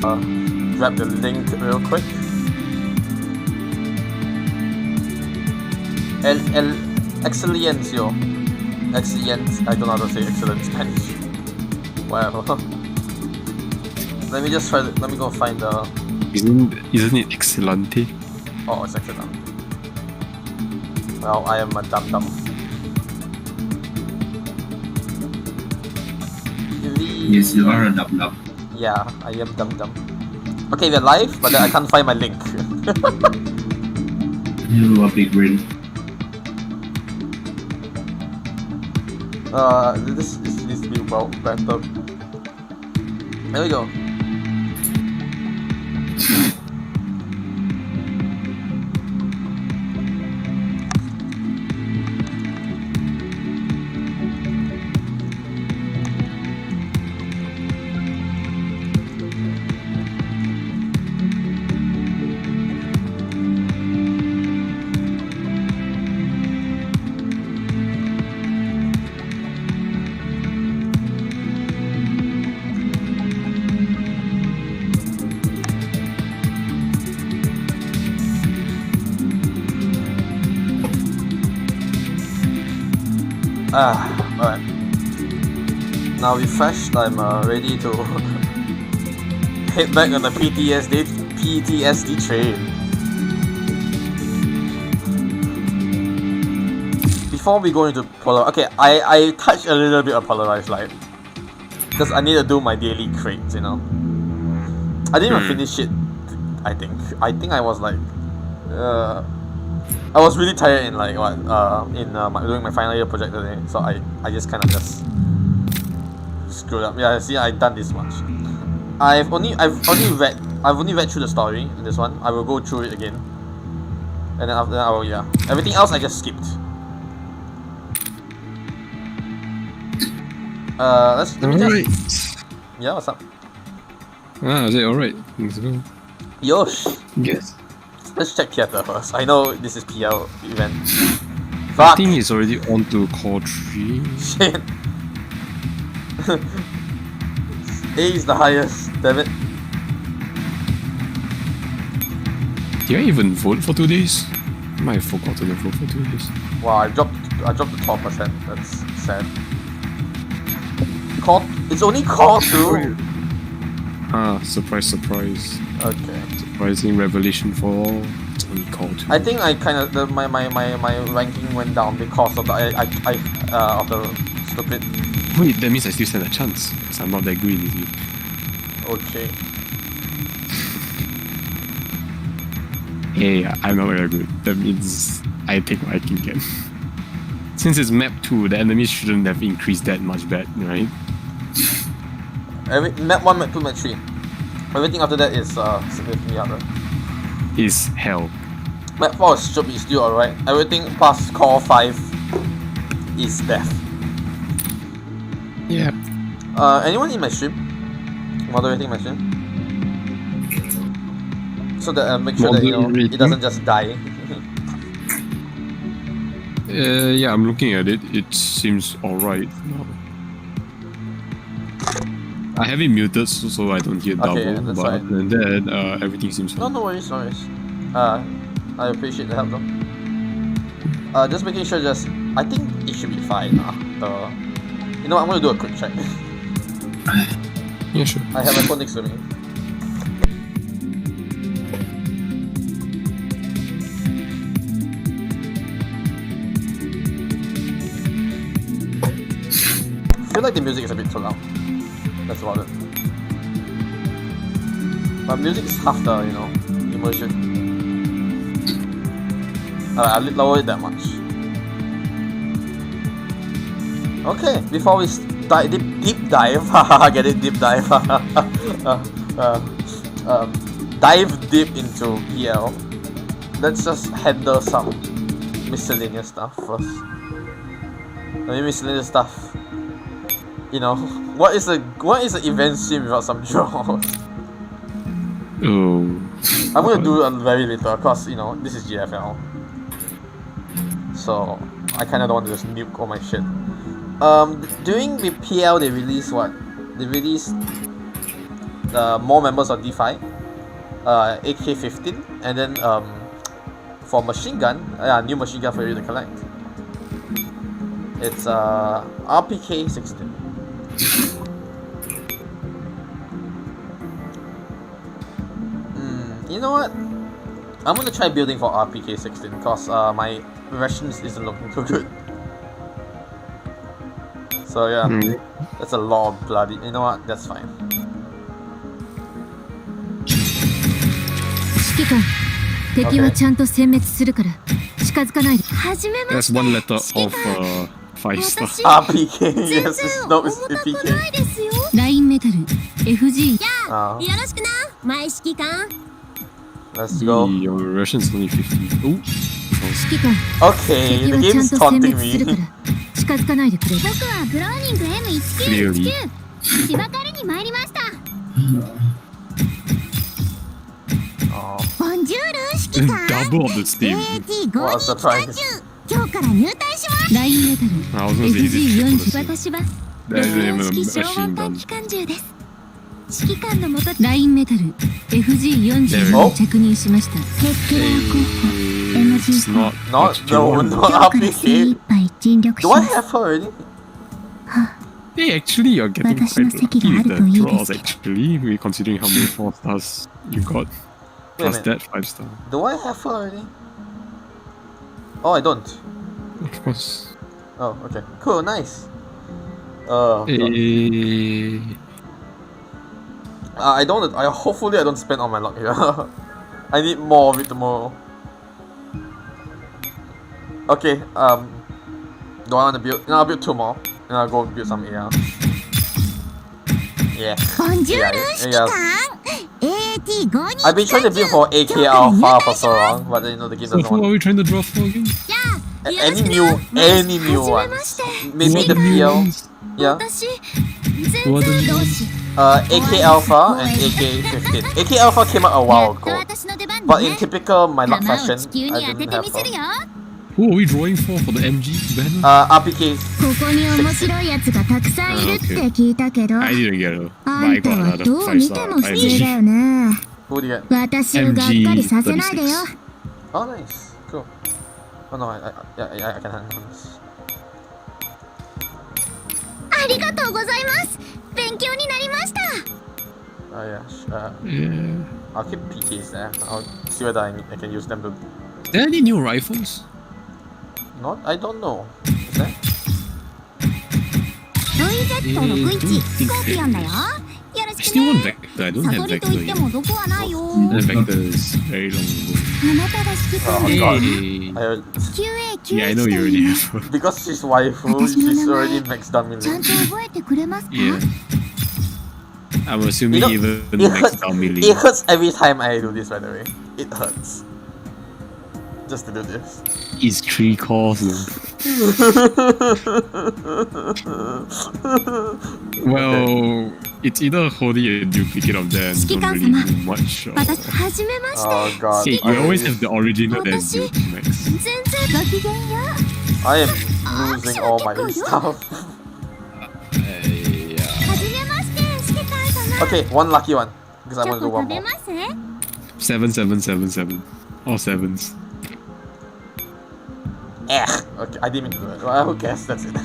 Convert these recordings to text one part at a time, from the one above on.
grab the link real quick. Excellencio. Excellent. I don't know how to say excellent in Spanish. Whatever. Let me just try. Let me go find the. Isn't it excelente? Oh, it's excellent. Well, I am a dum-dum. Yes, you are a dum-dum. Yeah, I am dum-dum. Okay, we're live, but I can't find my link. You are big brain. This needs to be well wrapped up. There we go. Alright. Now refreshed, I'm ready to head back on the PTSD train. Before we go into Polarized, okay, I touched a little bit of Polarized Light because I need to do my daily crates, you know. I didn't even finish it. I think I was like, I was really tired in like what doing my final year project today, so I just kind of just screwed up. Yeah, see, I've done this much. I've only read through the story in this one. I will go through it again, and then after that everything else I just skipped. Let me just. Yeah, what's up? Is it alright? Let's go. Yosh. Yes. Let's check theater first. I know this is PL event. I Fuck! think he's already on to call 3. Shit! A is the highest, damn it. Did I even vote for 2 days? I might have forgotten to vote for 2 days. Wow, I dropped the 12%. That's sad. It's only call 2? Surprise, surprise. Okay. Surprising revelation for all. It's only call 2. I think I kind of my ranking went down because of the of the stupid. Wait, that means I still stand a chance. Because I'm not that green, is it? Okay. Hey, I'm not very good. That means I take what I can get. Since it's map 2, the enemies shouldn't have increased that much bad, right? Map 1, map 2, map 3. Everything after that is significantly harder. Is hell. Map 4 should be still alright. Everything past core 5 is death. Yeah. Anyone in my stream? Moderating my stream? So that make sure that it doesn't just die. Yeah, I'm looking at it. It seems alright now. I have it muted so I don't hear double, that's but fine. other than that, everything seems fine. No worries, no worries. I appreciate the help though. Just making sure I think it should be fine now. You know, I'm gonna do a quick check. Yeah, sure. I have my phone next to me. I feel like the music is a bit too loud. That's about it. But music is half the, immersion. Alright, I'll lower it that much. Okay, before we deep dive, get it, deep dive. Dive deep into PL. Let's just handle some miscellaneous stuff first. Miscellaneous stuff. What is an event stream without some draws? Oh. I'm gonna do it very little because this is GFL. So I kinda don't want to just nuke all my shit. During the PL they released what? They released more members of D5, AK-15, and then for machine gun, new machine gun for you to collect. It's RPK-16. You know what? I'm gonna try building for RPK-16 because my rations isn't looking too good. So yeah, that's a lot of bloody. You know what? That's fine. 指揮官、敵はちゃんと殲滅するから近づかないで。始めま That's した。 one letter of 5 star. RPK, yes, it's no, it's APK. ラインメタル FG。 Ah, よろしくな、前指揮官。 let's go. Your Russian's only 50. Oh,指揮官、 Okay, 敵 the はちゃ game's んと殲 taunting 滅するか me. ら近づかないでくれ。僕はブローニング Clearly. M1919 芝刈りに参りました。 Oh, ボンジュール指揮官。 double of the steam. what a surprise. 今日から入隊します。ラインメタル I was gonna say this is FG40。 triple 私は That is a 式消 machine 防 gun. 機関銃です。指揮官のもとラインメタル FG40 おに着任しました。ヘッケラー候補 It's MG not. Not no, not 今日から精一 RPK. 杯尽力し Do I ます。 have her already? Hey, actually, you're getting Watashi quite no seki lucky ga with aru to the ii draws. desu. Actually, we considering how many 4 stars you got. Wait a Plus minute. that 5 star. Do I have her already? Oh, I don't. Of course. Oh, okay. Cool, nice. God. Eh, I don't. Hopefully I don't spend all my luck here. I need more of it tomorrow. Okay. Do I want to build? No, I'll build 2 more, and I'll go build some AR. Yeah. ボンジュール Yeah, 指揮官 AT5 に I've been trying to build for AK Alpha for so long, but you know the game so doesn't who are want. we trying to draw for again? Any new ones. Maybe the PL. Yeah. 私 What 全 the- 然同志 AK Alpha and AK-15. AK Alpha came out a while ago, 私の出番 but in ね typical my luck 弾を fashion, 地球 I に当て didn't て have みせる her. よ Who are we drawing for the MG banner? RPK. ここに面白いやつがたくさんいるって聞いたけど I didn't get her, but あ I んた got は another どう 5 見て star も普通だ MG. よね Who do you get? 私をがっかりさせないでよ Oh, nice. Cool. Oh no, I can handle this. ありがとうございます勉強になりました Oh yeah. Yeah. I'll keep PKs there. I'll see whether I can use them to. Is there any new rifles? Not. I don't know. Is there? ロイ Z61 スコーピオンだよよろ I しく still want ね Vector. I don't サ have ソリと Vector 言って yet. もどこはないよ The Vector is very long ago. あなたが指揮官 Oh で god. Hey. I, Yeah, I know you already have her. because she's waifu, she's already maxed out ちゃん million. と覚えてくれますか Yeah. I'm assuming You know, even it next hurts. down It melee. hurts every time I do this. By the way, it hurts. Just to do this. Is 3 cores. Well, it's either holding a duplicate of them, don't really do much. Or... 私はじめまして Oh god. Hey, you always have the original then built max. 全然ごきげんよ I am losing all my stuff. はじめまして指揮官様 Okay, one lucky one because I チ want ョ to do コ one 食べ more. ます 7777. All 7s. Okay, I didn't mean to do that. Well, who cares? That's it.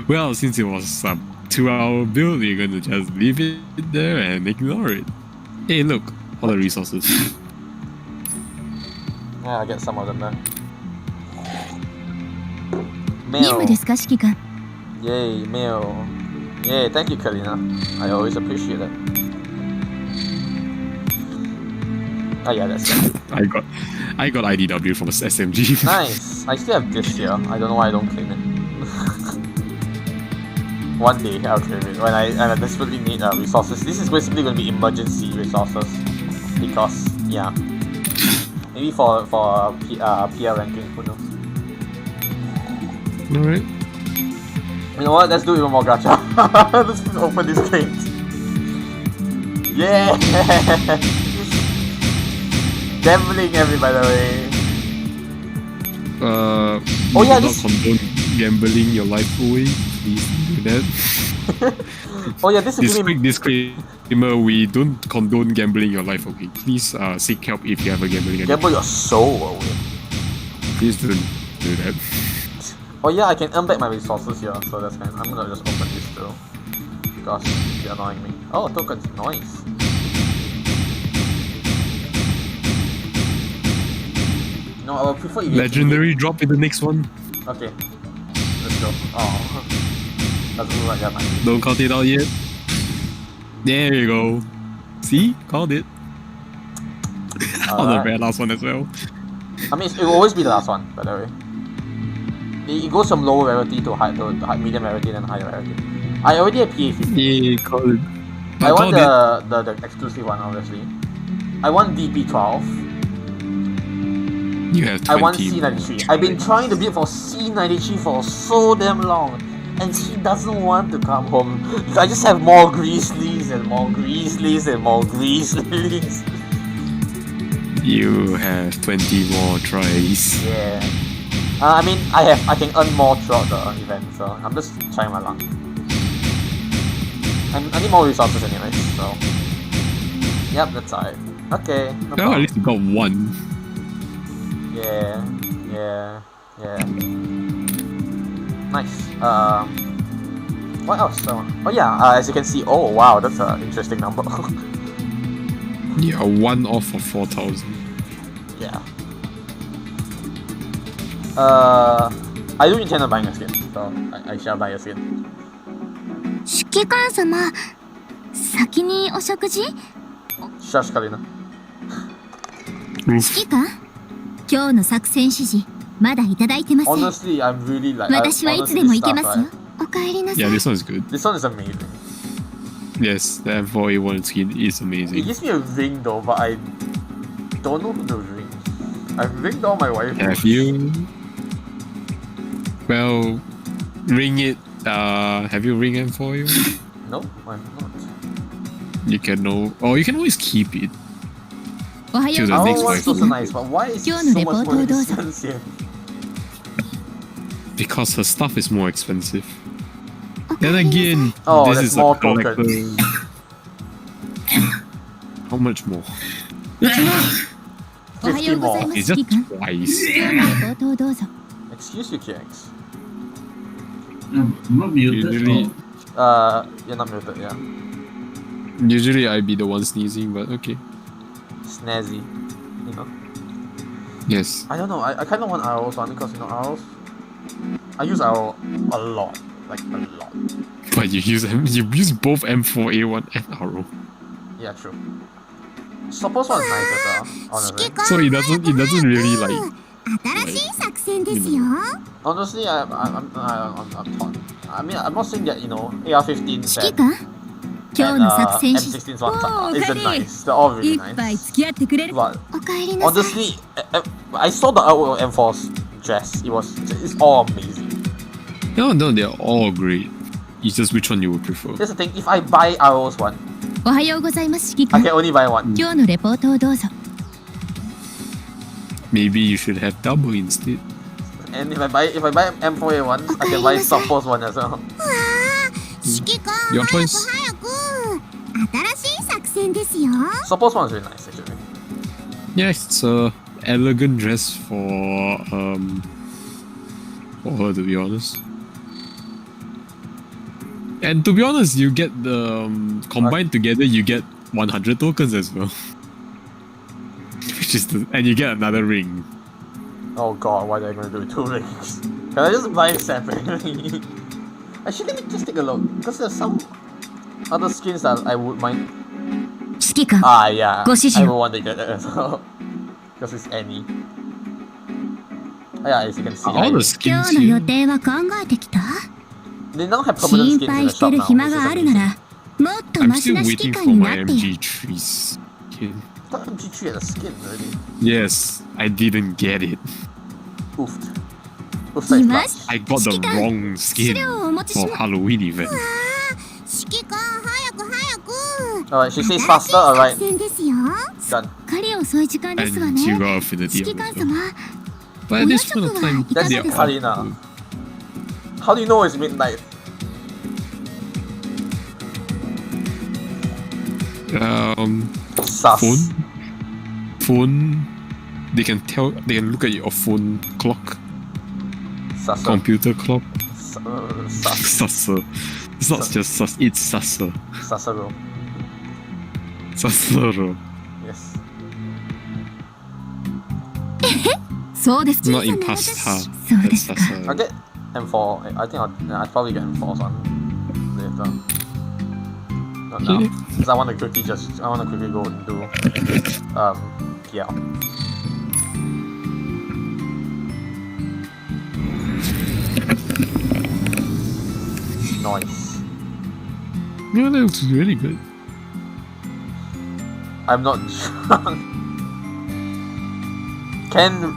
Well, since it was a 2-hour build, you're gonna just leave it there and ignore it. Hey, look, all the resources. Yeah, I get some of them there. 任務 Mail. ですか指揮官 Yay, mail. Yay, thank you, Kalina. I always appreciate that. Oh yeah, that's it. I got IDW from a SMG. Nice. I still have this here. I don't know why I don't claim it. One day I'll claim it when I desperately need resources. This is basically going to be emergency resources because yeah, maybe for PR ranking. Who knows? Alright. You know what? Let's do even more gacha. Let's open this crate. Yeah. Gambling, by the way. Oh yeah, do this- not condone gambling your life away. Please do that. Oh yeah, this is Quick disclaimer: we don't condone gambling in your life. Okay, please seek help if you have a gambling addiction. gamble your soul away. Please don't do that. Oh yeah, I can earn back my resources here, so that's fine. I'm gonna just open this too. Gosh, you're annoying me. Oh, tokens, nice. No, I would prefer you. Legendary drop in the next one. Okay, let's go. Oh, doesn't look like that much. Don't count it out yet. There you go. See? Called it. On the very last one as well. I mean, it will always be the last one, by the way. It goes from low rarity to high, medium rarity, then higher rarity. I already have PA50. Yeah, called it. I want the exclusive one, obviously. I want DP12. You have 20. I want C93. I've been trying to build for C93 for so damn long, and he doesn't want to come home. I just have more Grizzlies and more Grizzlies and more Grizzlies. You have 20 more tries. Yeah. I mean, I can earn more throughout the event, so I'm just trying my luck. I need more resources anyway, so. Yep, that's alright. Okay. No Oh, at least you got one. Yeah. Nice. What else? Oh yeah, as you can see, oh wow, that's an interesting number. Yeah, 1 off of 4,000. Yeah. I do intend on buying a skin, so I shall buy a skin. 指揮官様、先にお食事？ Shush, Kalina. 指揮官、今日の作戦指示まだいただいてません。 Honestly, I'm really like. 私はいつでも行けますよ。お帰りなさい。 Yeah, this one's good. This one is amazing. Yes, the M4A1 skin is It amazing. gives me a ring though, but I don't know who to ring. I've ringed all my wife. Have you? Well, ring it. Have you ring M4A1? No, I'm not. You can know, or you can always keep it. おはよう To ご the ざい next ま Oh, す。 it's also nice, but why is it 今日の so レポ much ート more をどうぞ。 expensive? Because her stuff is more expensive. Then again, Oh, this that's is more a collector. tokens. How much more? おはようございます。 It's 指 just 揮官。 twice. 今日のレポートをどうぞ。 Excuse you, KX. I'm not muted. Usually- You're not muted, yeah. Usually I'd be the one sneezing, but okay. Snazzy, you know. Yes. I don't know. I kind of want arrows one because you know arrows. I use arrow a lot, like a lot. But you use both M4A1 and Arrow. Yeah, true. Suppose one is nice as well, honestly. So it doesn't really like 新しい作戦ですよ。 Honestly, I'm torn. I mean, I'm not saying that you know AR-15 指揮 and 官、今日の作戦指示。 M16's one isn't nice. They're all really 一杯 nice. 付き合ってくれる。 But お帰りなさい。 honestly, I saw the artwork of M4's dress. It's all amazing. no, they're all great. It's just which one you would prefer. Here's the thing: if I buy arrows one, おはようございます。指揮 I 官。 can only buy one. 今日のレポートをどうぞ。 Maybe you should have double instead. And if I buy M4A1, I can buy Suppose one as well. 指揮官、 Your choice. 早く。新しい作戦ですよ。 Suppose one is really nice actually. Yeah, it's a elegant dress for her, to be honest. And to be honest, you get the combined together, you get 100 tokens as well. Which is and you get another ring. Oh god, why are they gonna do 2 rings? Can I just buy it separately? Actually, let me just take a look, because there's some other skins that I would mind. 指揮官、 Ah, yeah, Go see I you. would want to get that as well. Because it's Annie. Oh, yeah, as you can see, All the 今 skins 日の予 here. 定は考えてきた？ they now have permanent 心 skins in 配 the して shop る now, 暇 which があ is るな amazing. ら、もっと I'm マシ still な指揮 waiting 官 for に my なってよ。 MG3 skin. I thought MG3 had a skin already. Yes, I didn't get it. Oofed. Oofed is clutch. I got the wrong 資 skin 料をお持ちし for ます。 Halloween event. 指揮官、早く早く。 Alright, she says faster, alright. 新しい作戦ですよ。 Done. かり遅い時間ですわ And you ね。 got affinity 指揮 on 官 it. 様、 But at this point of time, That's they're all Kalina. How do you know it's midnight? Sus. Phone. They can tell. They can look at your phone clock. Susser. Computer clock. Sus. Susser. It's not just sus. It's susser. Sussero. Susser. Yes. そうです。 Not 小さ in な past 私 tense. そうですか。 I'll get M4. I think I'll probably get M4 one later. Not now. Okay. Because I want to quickly go and do PL. Nice. Yeah, that looks really good. I'm not drunk. Can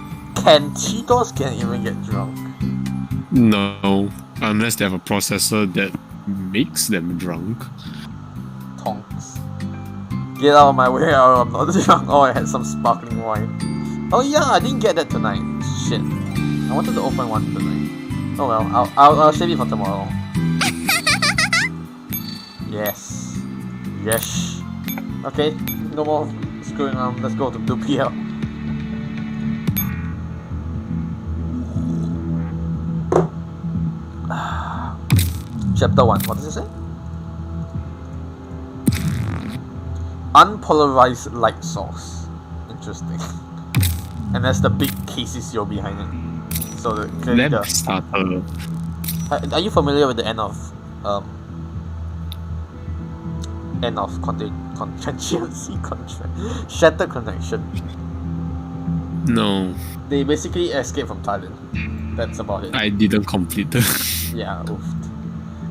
Cheetos can't even get drunk? No, unless they have a processor that makes them drunk. Tonks. Get out of my way, or I'm not drunk. Oh, I had some sparkling wine. Oh yeah, I didn't get that tonight. Shit. I wanted to open one tonight. Oh well, I'll save it for tomorrow. Yes. Yes. Okay, no more screwing around. Let's go to 2PL. Chapter 1, what does it say? Unpolarized light source. Interesting. And that's the big Casey behind it. So clearly Lamp starter. are you familiar with the end of Shattered Connection? No, They basically escape from Thailand. That's about it. I didn't complete the. Yeah, oofed.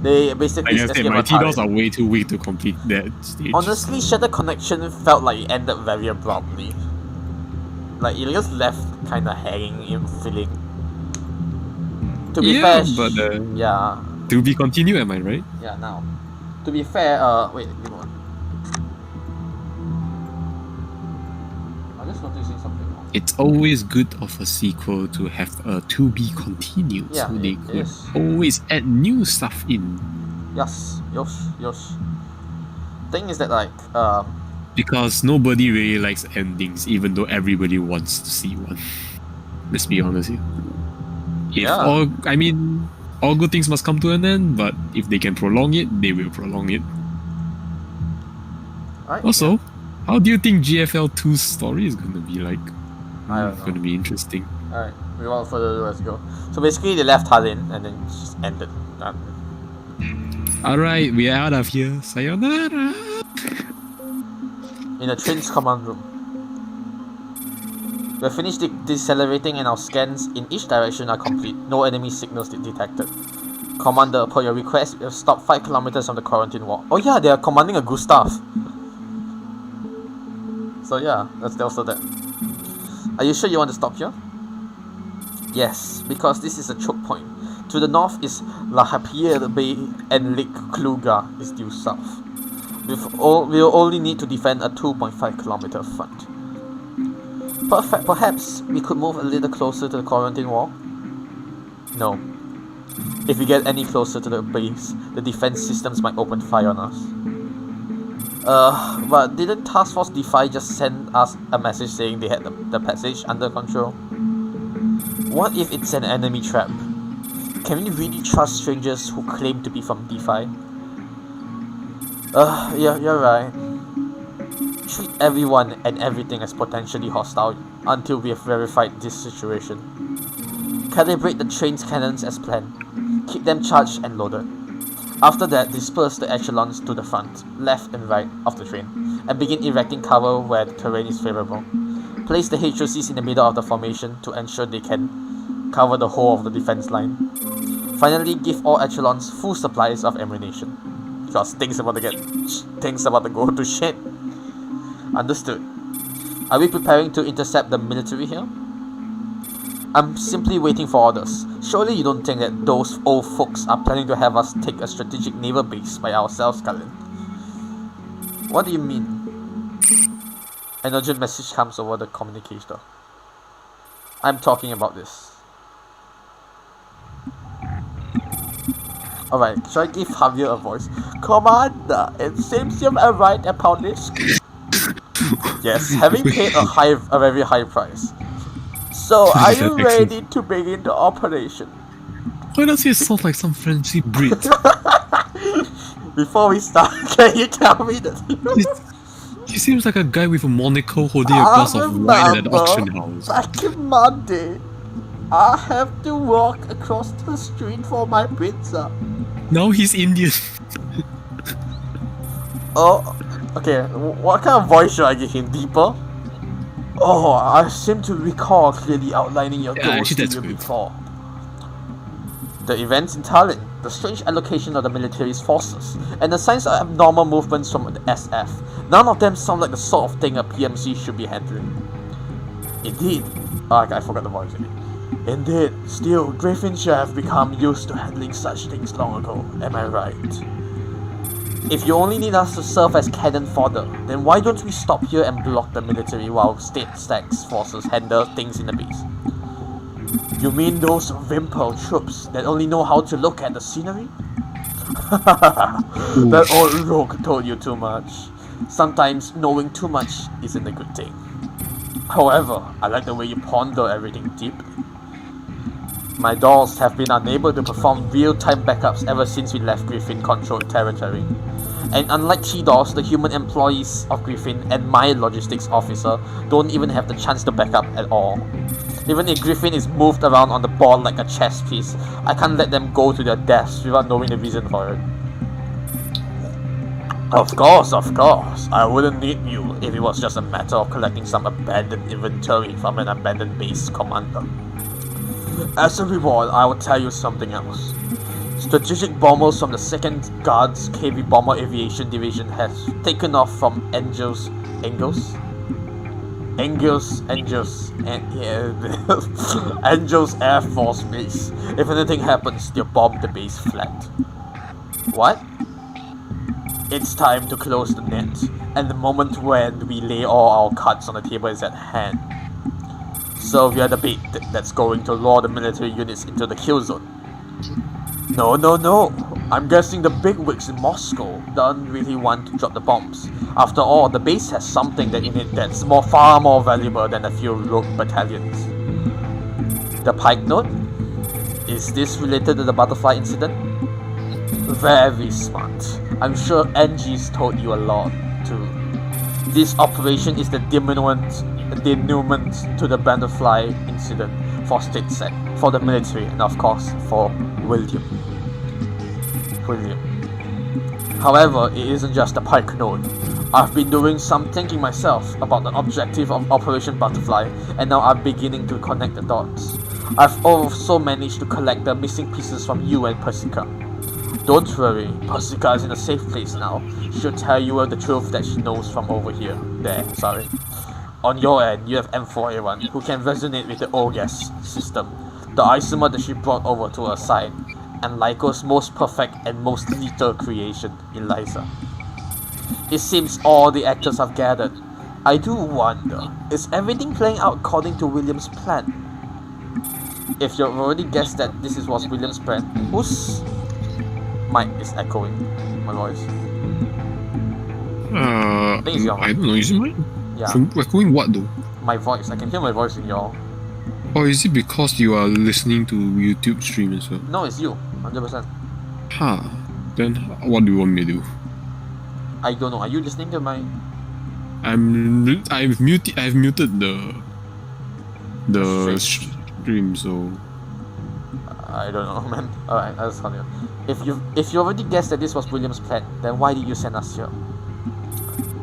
They basically Like I escape said, from my T-DOS Thailand. are way too weak to complete that stage. Honestly, Shattered Connection felt like it ended very abruptly. Like it just left kind of hanging in feeling. To be Yeah, fair, but, yeah, to be continued, am I right? yeah. Now, to be fair, wait, give me one. I'm just noticing something wrong. It's always good of a sequel to have a to be continued, Yeah, so they it could is. always add new stuff in. Yes. Thing is that like Because nobody really likes endings, even though everybody wants to see one. Let's be honest here. Yeah. All good things must come to an end, but if they can prolong it, they will prolong it. right? Also, how do you think GFL 2's story is going to be like? I don't It's know. going to be interesting. Alright, without further ado, let's go. So basically, they left Thailand and then just ended. Alright, we are out of here. Sayonara! In the train's command room. We have finished decelerating and our scans in each direction are complete. No enemy signals detected. Commander, per your request, we have stopped 5 kilometers from the quarantine wall. Oh yeah, they are commanding a Gustav. So yeah, that's also that. Are you sure you want to stop here? Yes, because this is a choke point. To the north is La Hapier Bay and Lake Kluga is due south. We'll only need to defend a 2.5 kilometer front. Perhaps we could move a little closer to the quarantine wall? No. If we get any closer to the base, the defense systems might open fire on us. But didn't Task Force Defy just send us a message saying they had the passage under control? What if it's an enemy trap? Can we really trust strangers who claim to be from Defy? Yeah, you're right. Treat everyone and everything as potentially hostile until we have verified this situation. Calibrate the train's cannons as planned. Keep them charged and loaded. After that, disperse the echelons to the front, left and right of the train, and begin erecting cover where the terrain is favorable. Place the HOCs in the middle of the formation to ensure they can cover the whole of the defense line. Finally, give all echelons full supplies of ammunition. Because things about to go to shit. Understood. Are we preparing to intercept the military here? I'm simply waiting for orders. Surely you don't think that those old folks are planning to have us take a strategic naval base by ourselves, Cullen? What do you mean? An urgent message comes over the communicator. I'm talking about this. Alright, should I give Javier a voice? Commander, it seems you've arrived at Polisk. Yes, having paid a very high price. So, are you ready to begin the operation? Why does he sound like some Frenchy Brit? Before we start, can you tell me that? He seems like a guy with a monocle holding a glass of wine at an auction house. Back in Monday, I have to walk across the street for my pizza. Now he's Indian. Oh, okay. What kind of voice should I give him? Deeper? Oh, I seem to recall clearly outlining your goals to you before. The events in Tallinn, the strange allocation of the military's forces, and the signs of abnormal movements from the SF. None of them sound like the sort of thing a PMC should be handling. Indeed. I forgot the voice again. Indeed, still, Griffin should have become used to handling such things long ago, am I right? If you only need us to serve as cannon fodder, then why don't we stop here and block the military while State Stacks forces handle things in the base? You mean those Vimpel troops that only know how to look at the scenery? That old rogue told you too much. Sometimes knowing too much isn't a good thing. However, I like the way you ponder everything deeply. My dolls have been unable to perform real-time backups ever since we left Griffin-controlled territory. And unlike Chi-dolls, the human employees of Griffin and my logistics officer don't even have the chance to back up at all. Even if Griffin is moved around on the board like a chess piece, I can't let them go to their deaths without knowing the reason for it. Of course, I wouldn't need you if it was just a matter of collecting some abandoned inventory from an abandoned base commander. As a reward, I will tell you something else. Strategic bombers from the 2nd Guards KV Bomber Aviation Division has taken off from Angels Air Force Base. If anything happens, they'll bomb the base flat. What? It's time to close the net, and the moment when we lay all our cards on the table is at hand. So we are the bait that's going to lure the military units into the kill zone. No. I'm guessing the bigwigs in Moscow don't really want to drop the bombs. After all, the base has something in it that's far more valuable than a few rogue battalions. The Pike Note? Is this related to the butterfly incident? Very smart. I'm sure Angie's told you a lot, too. This operation is the denouement to the butterfly incident for statesec, for the military, and of course, for William. However, it isn't just a Pike Note. I've been doing some thinking myself about the objective of Operation Butterfly, and now I'm beginning to connect the dots. I've also managed to collect the missing pieces from you and Persica. Don't worry, Persica is in a safe place now. She'll tell you the truth that she knows from over here. Sorry. On your end, you have M4A1, who can resonate with the OGAS system, the isomer that she brought over to her side, and Lyco's most perfect and most lethal creation, Eliza. It seems all the actors have gathered. I do wonder, is everything playing out according to William's plan? If you've already guessed that this was William's plan, whose mic is echoing my voice? I think it's your I don't know, is it mine? Yeah. From echoing what though? My voice. I can hear my voice in your... Or is it because you are listening to YouTube stream as well? No, it's you. 100%. Then what do you want me to do? I don't know. Are you listening to my... I've muted the stream, so... I don't know, man. Alright, I'll just continue. If you already guessed that this was William's plan, then why did you send us here?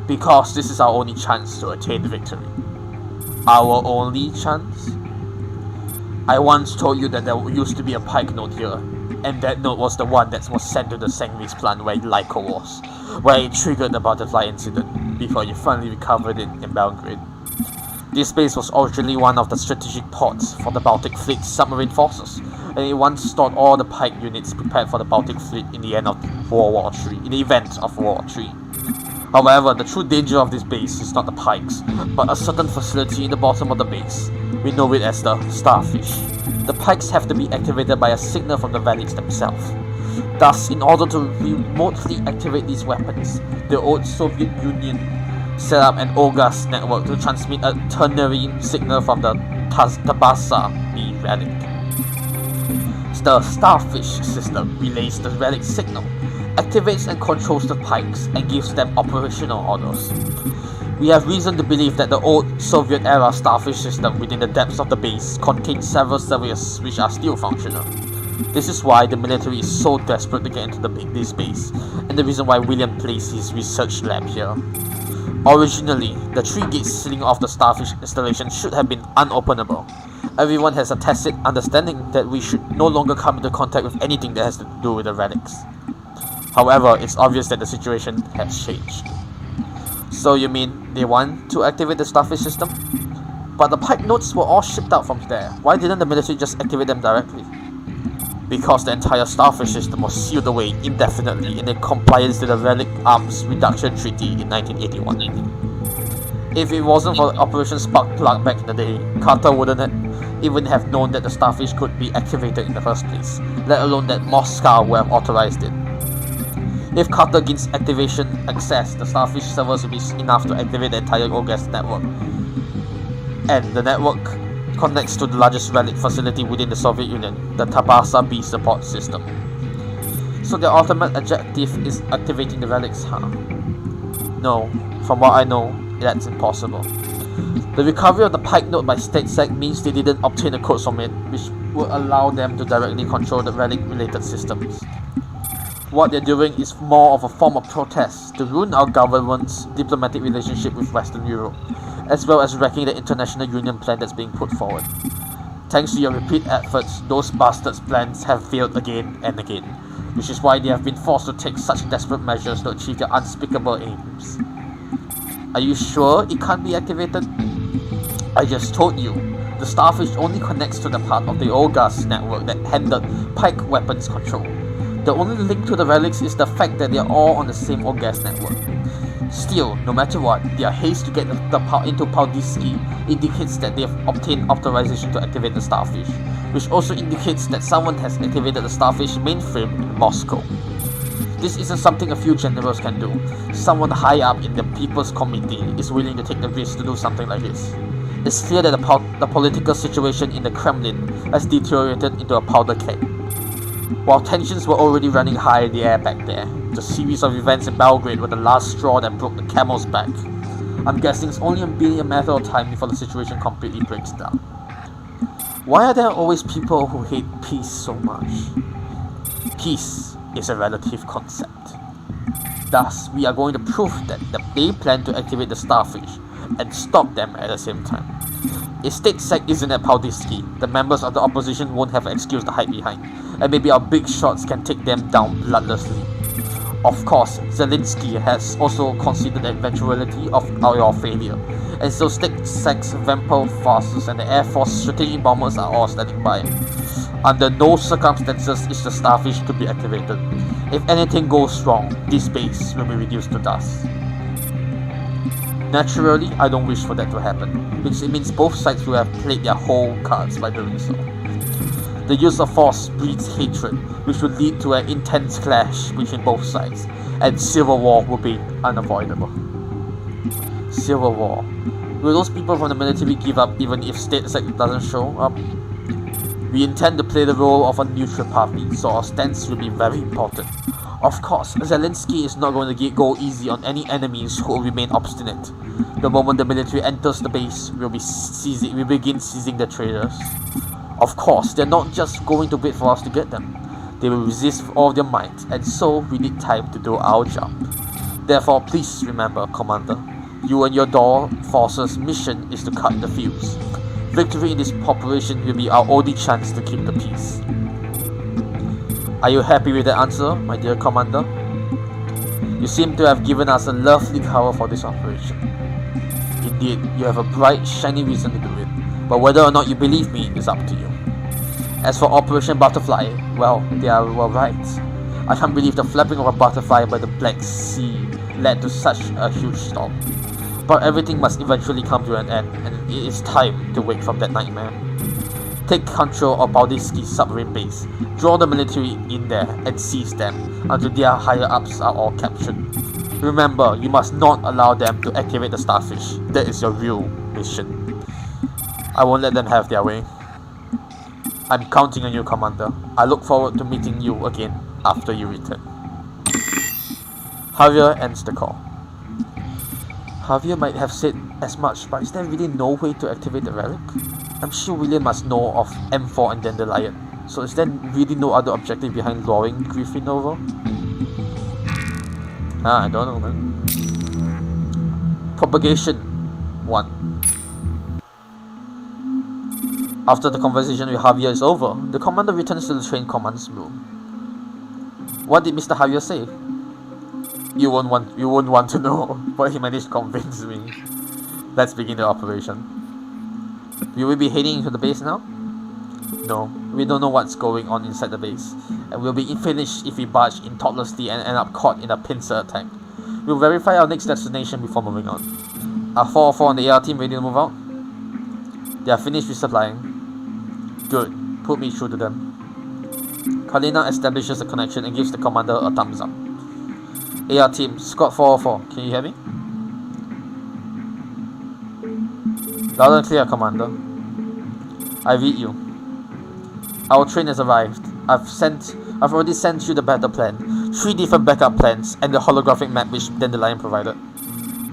Because this is our only chance to attain victory. Our only chance? I once told you that there used to be a Pike Note here, and that note was the one that was sent to the Sengris plant where Lyco was, where it triggered the butterfly incident, before you finally recovered it in Belgrade. This base was originally one of the strategic ports for the Baltic Fleet's submarine forces, and it once stored all the Pike units prepared for the Baltic Fleet in the event of World War III. However, the true danger of this base is not the Pikes, but a certain facility in the bottom of the base. We know it as the Starfish. The Pikes have to be activated by a signal from the Valets themselves. Thus, in order to remotely activate these weapons, the old Soviet Union set up an OGAS network to transmit a ternary signal from the Tabasa B relic. The Starfish system relays the relic signal, activates and controls the pikes, and gives them operational orders. We have reason to believe that the old Soviet-era Starfish system within the depths of the base contains several servers which are still functional. This is why the military is so desperate to get into this base, and the reason why William placed his research lab here. Originally, the 3 gates sealing off the Starfish installation should have been unopenable. Everyone has a tacit understanding that we should no longer come into contact with anything that has to do with the relics. However, it's obvious that the situation has changed. So you mean they want to activate the Starfish system? But the pipe nodes were all shipped out from there. Why didn't the military just activate them directly? Because the entire Starfish system was sealed away indefinitely in compliance to the Relic Arms Reduction Treaty in 1981. If it wasn't for Operation Sparkplug back in the day, Carter wouldn't even have known that the Starfish could be activated in the first place, let alone that Moscow would have authorized it. If Carter gains activation access, the Starfish servers will be enough to activate the entire OGAS network. And the network connects to the largest relic facility within the Soviet Union, the Tabasa B support system. So their ultimate objective is activating the relics, huh? No, from what I know, that's impossible. The recovery of the Pike node by StateSec means they didn't obtain the codes from it, which would allow them to directly control the relic-related systems. What they're doing is more of a form of protest to ruin our government's diplomatic relationship with Western Europe, as well as wrecking the international union plan that's being put forward. Thanks to your repeat efforts, those bastards' plans have failed again and again, which is why they have been forced to take such desperate measures to achieve their unspeakable aims. Are you sure it can't be activated? I just told you, the Starfish only connects to the part of the OGAS network that handled Pike weapons control. The only link to the relics is the fact that they are all on the same OGAS network. Still, no matter what, their haste to get into Paldisky indicates that they have obtained authorization to activate the Starfish, which also indicates that someone has activated the Starfish mainframe in Moscow. This isn't something a few generals can do. Someone high up in the People's Committee is willing to take the risk to do something like this. It's clear that the political situation in the Kremlin has deteriorated into a powder keg. While tensions were already running high in the air back there, the series of events in Belgrade were the last straw that broke the camel's back. I'm guessing it's only a matter of time before the situation completely breaks down. Why are there always people who hate peace so much? Peace is a relative concept. Thus, we are going to prove that they plan to activate the Starfish and stop them at the same time. If StateSec isn't at Paldisky, the members of the opposition won't have an excuse to hide behind, and maybe our big shots can take them down bloodlessly. Of course, Zelensky has also considered the eventuality of our failure, and so StateSec's Vampel forces and the Air Force strategic bombers are all standing by. Under no circumstances is the Starfish to be activated. If anything goes wrong, this base will be reduced to dust. Naturally, I don't wish for that to happen, because it means both sides will have played their whole cards by doing so. The use of force breeds hatred, which would lead to an intense clash between both sides, and civil war will be unavoidable. Civil war. Will those people from the military give up even if StateSec doesn't show up? We intend to play the role of a neutral party, so our stance will be very important. Of course, Zelensky is not going to go easy on any enemies who will remain obstinate. The moment the military enters the base, we'll begin seizing the traitors. Of course, they're not just going to wait for us to get them. They will resist with all their might, and so we need time to do our job. Therefore, please remember, Commander, you and your DOR force's mission is to cut the fuse. Victory in this operation will be our only chance to keep the peace. Are you happy with the answer, my dear Commander? You seem to have given us a lovely cover for this operation. Indeed, you have a bright, shiny reason to do it, but whether or not you believe me is up to you. As for Operation Butterfly, well, they were right. I can't believe the flapping of a butterfly by the Black Sea led to such a huge storm. But everything must eventually come to an end, and it is time to wake from that nightmare. Take control of Baldisky's submarine base. Draw the military in there and seize them until their higher-ups are all captured. Remember, you must not allow them to activate the starfish. That is your real mission. I won't let them have their way. I'm counting on you, Commander. I look forward to meeting you again after you return. Javier ends the call. Javier might have said as much, but is there really no way to activate the relic? I'm sure William must know of M4 and Dandelion, so is there really no other objective behind luring Griffin over? I don't know, man. Propagation 1. After the conversation with Javier is over, the commander returns to the train command's room. What did Mr. Javier say? You won't want to know, but he managed to convince me. Let's begin the operation. Will we be heading into the base now? No, we don't know what's going on inside the base, and we'll be finished if we barge in thoughtlessly and end up caught in a pincer attack. We'll verify our next destination before moving on. Are 404 on the AR team ready to move out? They are finished resupplying. Good, put me through to them. Kalina establishes a connection and gives the commander a thumbs up. AR team, squad 404, can you hear me? Loud and clear, Commander. I read you. Our train has arrived. I've already sent you the battle plan, 3 different backup plans, and the holographic map which Dandelion provided.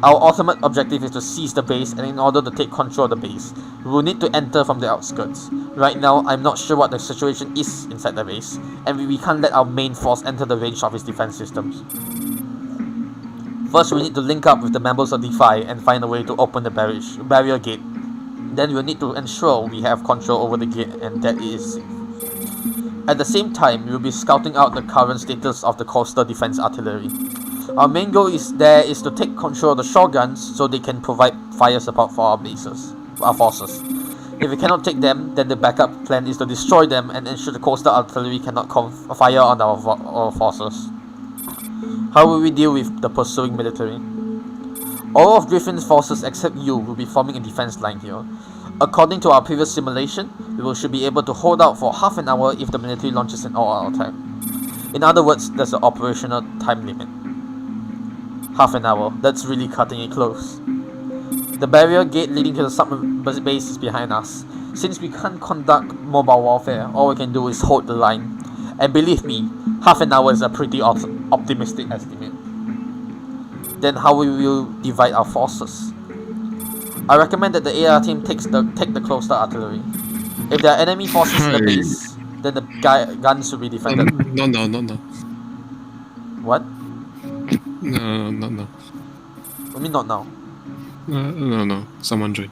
Our ultimate objective is to seize the base, and in order to take control of the base, we will need to enter from the outskirts. Right now, I'm not sure what the situation is inside the base, and we can't let our main force enter the range of its defense systems. First, we need to link up with the members of Defy and find a way to open the barrier gate. Then we'll need to ensure we have control over the gate and that it is safe. At the same time, we'll be scouting out the current status of the coastal defense artillery. Our main goal is to take control of the shore guns so they can provide fire support for our forces. If we cannot take them, then the backup plan is to destroy them and ensure the coastal artillery cannot fire on our forces. How will we deal with the pursuing military? All of Griffin's forces except you will be forming a defense line here. According to our previous simulation, we should be able to hold out for half an hour if the military launches an all-out attack. In other words, there's an operational time limit. Half an hour, that's really cutting it close. The barrier gate leading to the submarine base is behind us. Since we can't conduct mobile warfare, all we can do is hold the line. And believe me, half an hour is a pretty optimistic estimate. Then how will we divide our forces? I recommend that the AR team take the coastal artillery. If there are enemy forces in the base, then the guns will be defended. No. What? No. I mean not now. No. Someone join.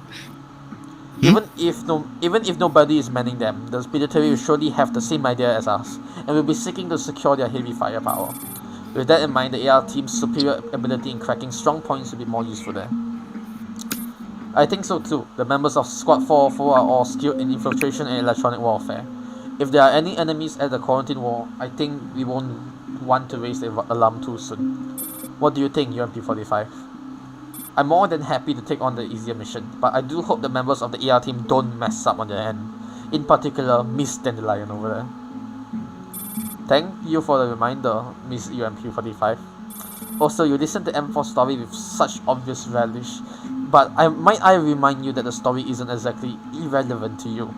Even if nobody is manning them, the military will surely have the same idea as us, and will be seeking to secure their heavy firepower. With that in mind, the AR team's superior ability in cracking strong points will be more useful there. I think so too. The members of Squad 404 are all skilled in infiltration and electronic warfare. If there are any enemies at the quarantine wall, I think we won't want to raise the alarm too soon. What do you think, UMP-45? I'm more than happy to take on the easier mission, but I do hope the members of the AR team don't mess up on their end. In particular, Miss Dandelion over there. Thank you for the reminder, Miss UMP-45. Also, you listen to M4's story with such obvious relish, but might I remind you that the story isn't exactly irrelevant to you.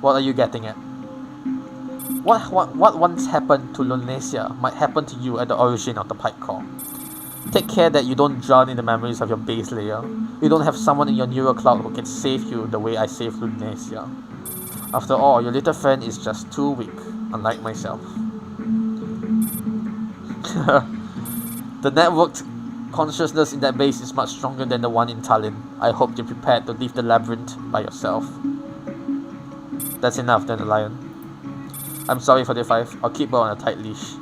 What are you getting at? What once happened to Lunasia might happen to you at the origin of the Pipe Core. Take care that you don't drown in the memories of your base layer. You don't have someone in your neural cloud who can save you the way I saved Lunasia. After all, your little friend is just too weak, unlike myself. The networked consciousness in that base is much stronger than the one in Tallinn. I hope you're prepared to leave the labyrinth by yourself. That's enough, Dandelion. I'm sorry for the 5. I'll keep her on a tight leash.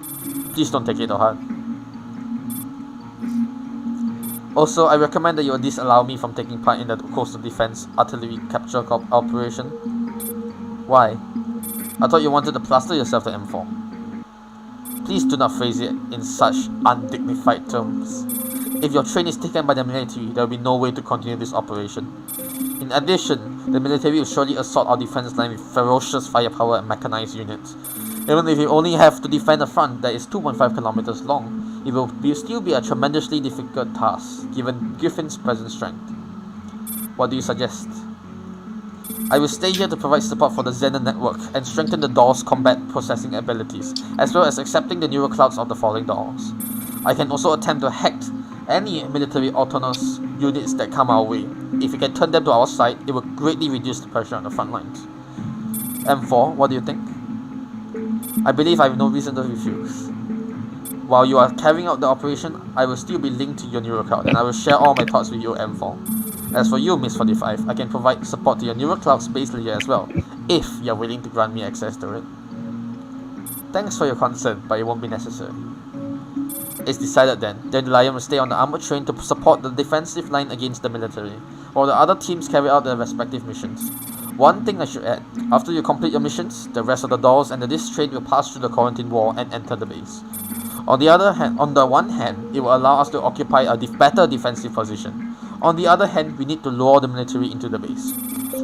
Please don't take it to heart. Also, I recommend that you at least allow me from taking part in the coastal defense artillery capture operation. Why? I thought you wanted to plaster yourself to M4. Please do not phrase it in such undignified terms. If your train is taken by the military, there will be no way to continue this operation. In addition, the military will surely assault our defense line with ferocious firepower and mechanized units. Even if we only have to defend a front that is 2.5 kilometers long, it will still be a tremendously difficult task, given Griffin's present strength. What do you suggest? I will stay here to provide support for the Xenon network and strengthen the doll's combat processing abilities, as well as accepting the neural clouds of the falling dolls. I can also attempt to hack any military autonomous units that come our way. If we can turn them to our side, it will greatly reduce the pressure on the front lines. M4, what do you think? I believe I have no reason to refuse. While you are carrying out the operation, I will still be linked to your neural cloud, and I will share all my thoughts with you, M4. As for you, Miss 45, I can provide support to your neural cloud space layer as well, if you are willing to grant me access to it. Thanks for your concern, but it won't be necessary. It's decided then. The Lion will stay on the armored train to support the defensive line against the military, while the other teams carry out their respective missions. One thing I should add, after you complete your missions, the rest of the dolls and this train will pass through the quarantine wall and enter the base. On the one hand, it will allow us to occupy a better defensive position. On the other hand, we need to lure the military into the base.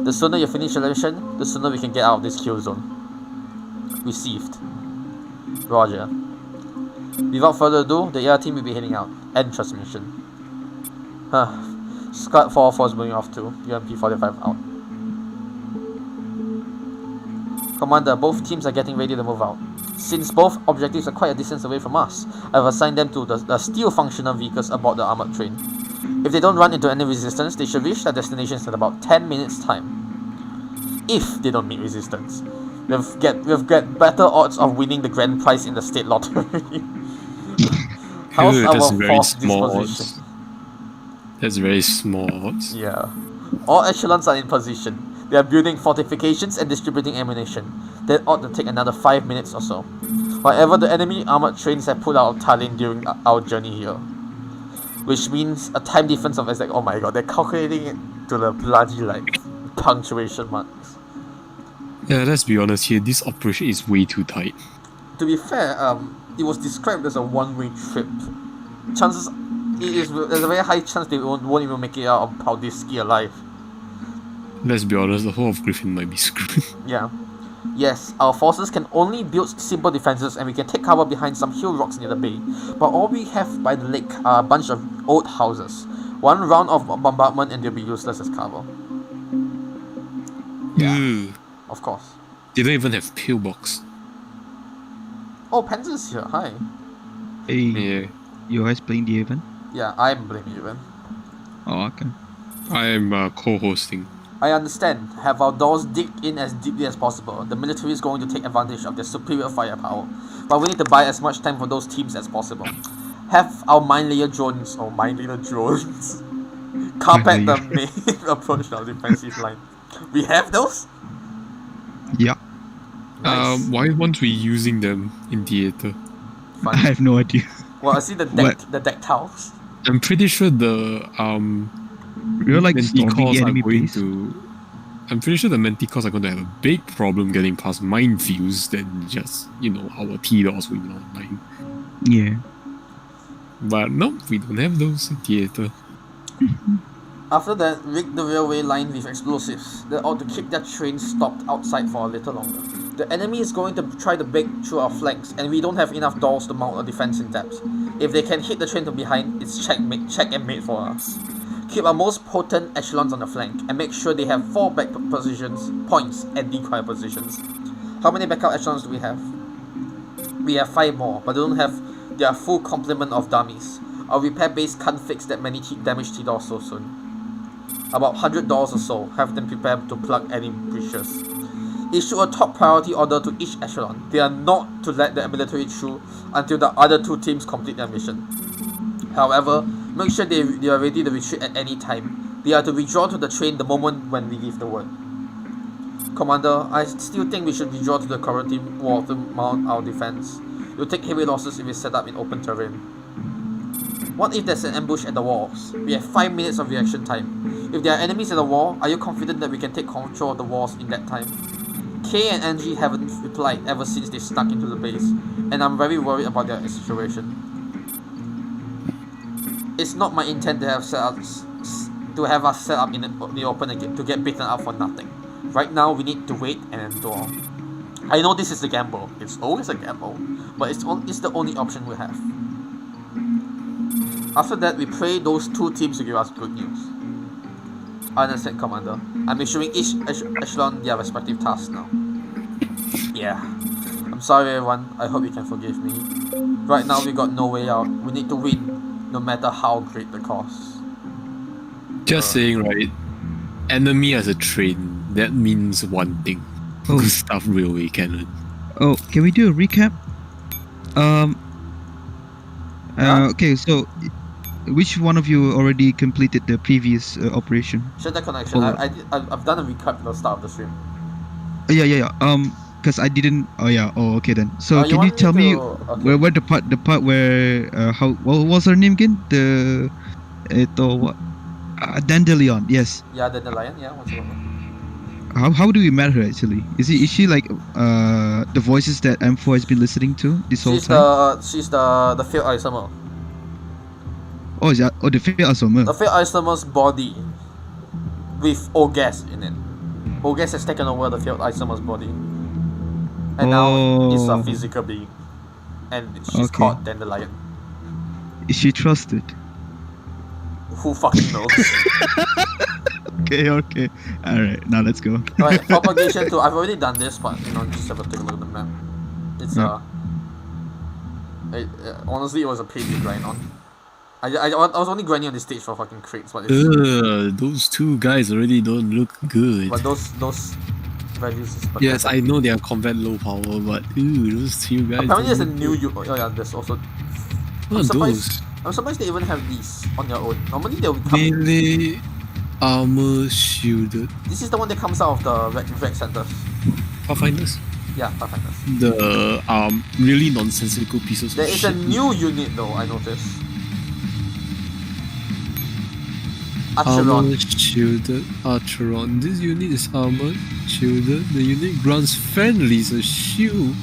The sooner you finish your mission, the sooner we can get out of this kill zone. Received. Roger. Without further ado, the air team will be heading out. End transmission. Scout 404 is moving off too. UMP 45 out. Commander, both teams are getting ready to move out. Since both objectives are quite a distance away from us, I've assigned them to the steel functional vehicles aboard the armored train. If they don't run into any resistance, they should reach their destinations in about 10 minutes time. If they don't meet resistance, we'll get better odds of winning the grand prize in the state lottery. How's our force disposition? That's very small odds. Yeah. All echelons are in position. They are building fortifications and distributing ammunition. That ought to take another 5 minutes or so. However, the enemy armored trains have pulled out of Tallinn during our journey here. Which means a time difference of exact, oh my god, they're calculating it to the bloody punctuation marks. Yeah, let's be honest here, this operation is way too tight. To be fair, it was described as a one-way trip. There's a very high chance they won't even make it out of Paldisky alive. Let's be honest, the whole of Griffin might be screwed. Yeah. Yes, our forces can only build simple defenses and we can take cover behind some hill rocks near the bay. But all we have by the lake are a bunch of old houses. One round of bombardment and they'll be useless as cover. Yeah, of course. They don't even have pillbox. Oh, Panzer's here, hi. Hey, Yeah, you guys playing the event? Yeah, I'm blaming you, man. Oh, okay. I am co-hosting. I understand. Have our doors dig in as deeply as possible. The military is going to take advantage of their superior firepower. But we need to buy as much time for those teams as possible. Have our mine layer drones, carpet the main approach to our defensive line. We have those? Yeah. Nice. Why aren't we using them in theater? Fun. I have no idea. Well, I see the deck tiles. I'm pretty sure the You're like storming Manticores the are enemy going base. to. I'm pretty sure the Manticores are going to have a big problem getting past minefields than just, our T-Doors waiting online. Yeah. But no, we don't have those in theater. After that, rig the railway line with explosives that ought to keep their train stopped outside for a little longer. The enemy is going to try to break through our flanks, and we don't have enough doors to mount a defense in depth. If they can hit the train from behind, it's check and mate for us. Keep our most potent echelons on the flank, and make sure they have 4 back positions, points, and decoy positions. How many backup echelons do we have? We have 5 more, but they don't have their full complement of dummies. Our repair base can't fix that many damaged T-doors so soon. About $100 or so, have them prepared to plug any breaches. Issue a top priority order to each echelon. They are not to let the military through until the other 2 teams complete their mission. However, make sure they are ready to retreat at any time. They are to withdraw to the train the moment when we give the word. Commander, I still think we should withdraw to the quarantine wall to mount our defense. We'll take heavy losses if we set up in open terrain. What if there's an ambush at the walls? We have 5 minutes of reaction time. If there are enemies at the wall, are you confident that we can take control of the walls in that time? K and NG haven't replied ever since they snuck into the base, and I'm very worried about their situation. It's not my intent to have set to have us set up in the open again to get beaten up for nothing. Right now, we need to wait and endure. I know this is a gamble. It's always a gamble, but it's the only option we have. After that, we pray those two teams to give us good news. I understand, Commander. I'm issuing each echelon their respective tasks now. Yeah. I'm sorry, everyone. I hope you can forgive me. Right now, we got no way out. We need to win, no matter how great the cost. Just saying, right? Enemy as a train, that means one thing. Oh. Stuff railway cannon. Oh, can we do a recap? Okay, so which one of you already completed the previous operation? Shut that connection. I've done a recap at the start of the stream. Yeah. Because I didn't. Oh yeah. Oh, okay then. So can you tell me where the part where what was her name again? The what? Dandelion. Yes. Yeah, Dandelion. Yeah, what's the name? How do we met her actually? Is she like the voices that M4 has been listening to this whole time? She's the failed isomer. Oh, is that the failed isomer? The failed isomer's body with Ogas in it. Ogas has taken over the failed isomer's body, and now it's a physical being, and she's called Dandelion. Is she trusted? Who fucking knows? Okay. Alright, now let's go. Alright, propagation 2. I've already done this, but just have a take a look at the map. It's honestly, it was a pain to grind on. I was only grinding on this stage for fucking crates, but those two guys already don't look good. But those values is pathetic. Yes, I know they are combat low power, but those two guys. Apparently there's a new there's also those. I'm surprised they even have these on their own. Normally they would come. Melee armor shielded. This is the one that comes out of the rec centers. Pathfinders? Yeah, Pathfinders. The really nonsensical pieces there of is shit. a new unit though, I noticed. Armor shielded Archeron. This unit is armor shielded. The unit grants friendlies a shield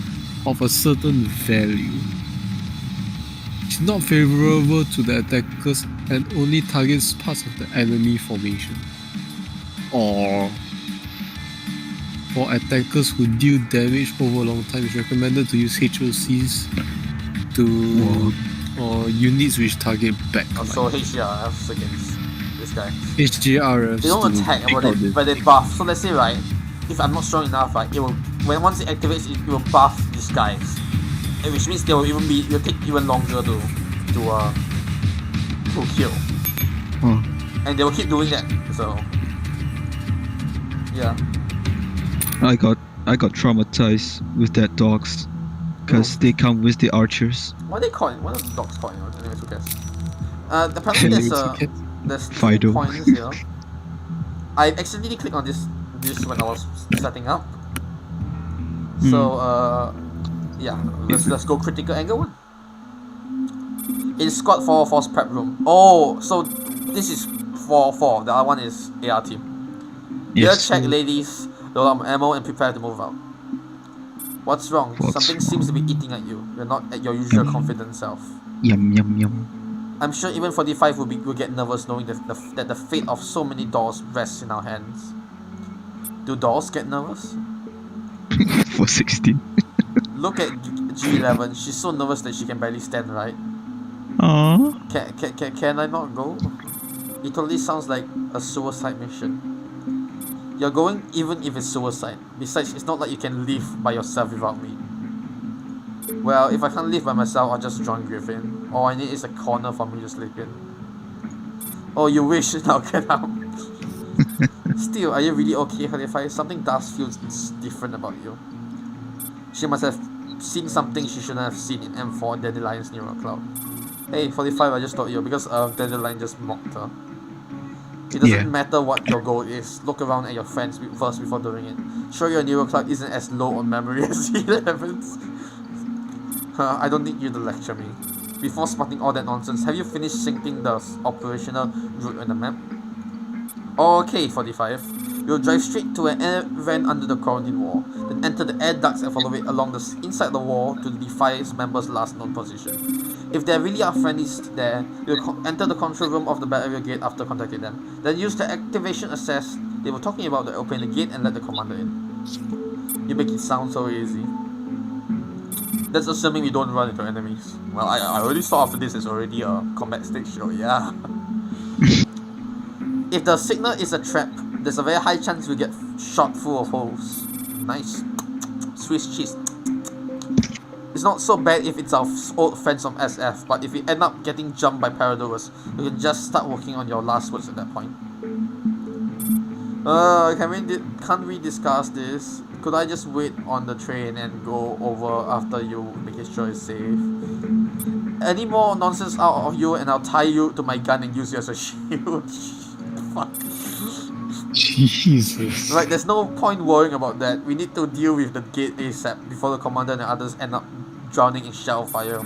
of a certain value. It's not favorable to the attackers and only targets parts of the enemy formation. Or for attackers who deal damage over a long time, it's recommended to use HOCs or units which target back. So HGRFs against this guy. HGRFs. They don't attack, but they buff. So let's say if I'm not strong enough, it will once it activates, it will buff these guys. Which means they will it'll take even longer to kill. And they will keep doing that. So yeah. I got traumatized with that dogs, because they come with the archers. What are they calling? What are the dogs calling? Anyways, who cares? Apparently there's 2 points here. I accidentally clicked on this when I was setting up. So yeah, let's go critical angle 1. It's squad 4 force prep room. Oh, so this is 4-4. The other one is AR team. Yes. Check, ladies. Load up ammo and prepare to move out. What's wrong? Something seems to be eating at you. You're not at your usual confident self. Yum. I'm sure even 45 will get nervous knowing that the fate of so many dolls rests in our hands. Do dolls get nervous? For 16. Look at G11. She's so nervous that she can barely stand, right? Aww. Can I not go? It totally sounds like a suicide mission. You're going even if it's suicide. Besides, it's not like you can live by yourself without me. Well, if I can't live by myself, I'll just join Griffin. All I need is a corner for me to sleep in. Oh, you wish? Now get out. Still, are you really okay, Halifai? Something does feel different about you. She must have seen something she shouldn't have seen in M4 Dandelion's neural cloud. Hey, 45, I just told you because Dandelion just mocked her. It doesn't matter what your goal is. Look around at your friends first before doing it. Sure, your neural cloud isn't as low on memory as G11's. I don't need you to lecture me. Before spotting all that nonsense, have you finished syncing the operational route on the map? Okay, 45. You'll drive straight to an air vent under the quarantine wall, then enter the air ducts and follow it along the inside the wall to the Defiance member's last known position. If there really are friendlies there, you'll enter the control room of the barrier gate after contacting them. Then use the activation access they were talking about to open the gate and let the commander in. You make it sound so easy. That's assuming we don't run into enemies. Well, I already saw after this it's already a combat stage, so yeah. If the signal is a trap, there's a very high chance we get shot full of holes. Nice. Swiss cheese. It's not so bad if it's our old friends from SF, but if we end up getting jumped by paradovers, you can just start working on your last words at that point. Can't we discuss this? Could I just wait on the train and go over after you making sure it's safe? Any more nonsense out of you and I'll tie you to my gun and use you as a shield. Fuck. Jesus. Right, there's no point worrying about that. We need to deal with the gate ASAP before the commander and the others end up drowning in shell fire.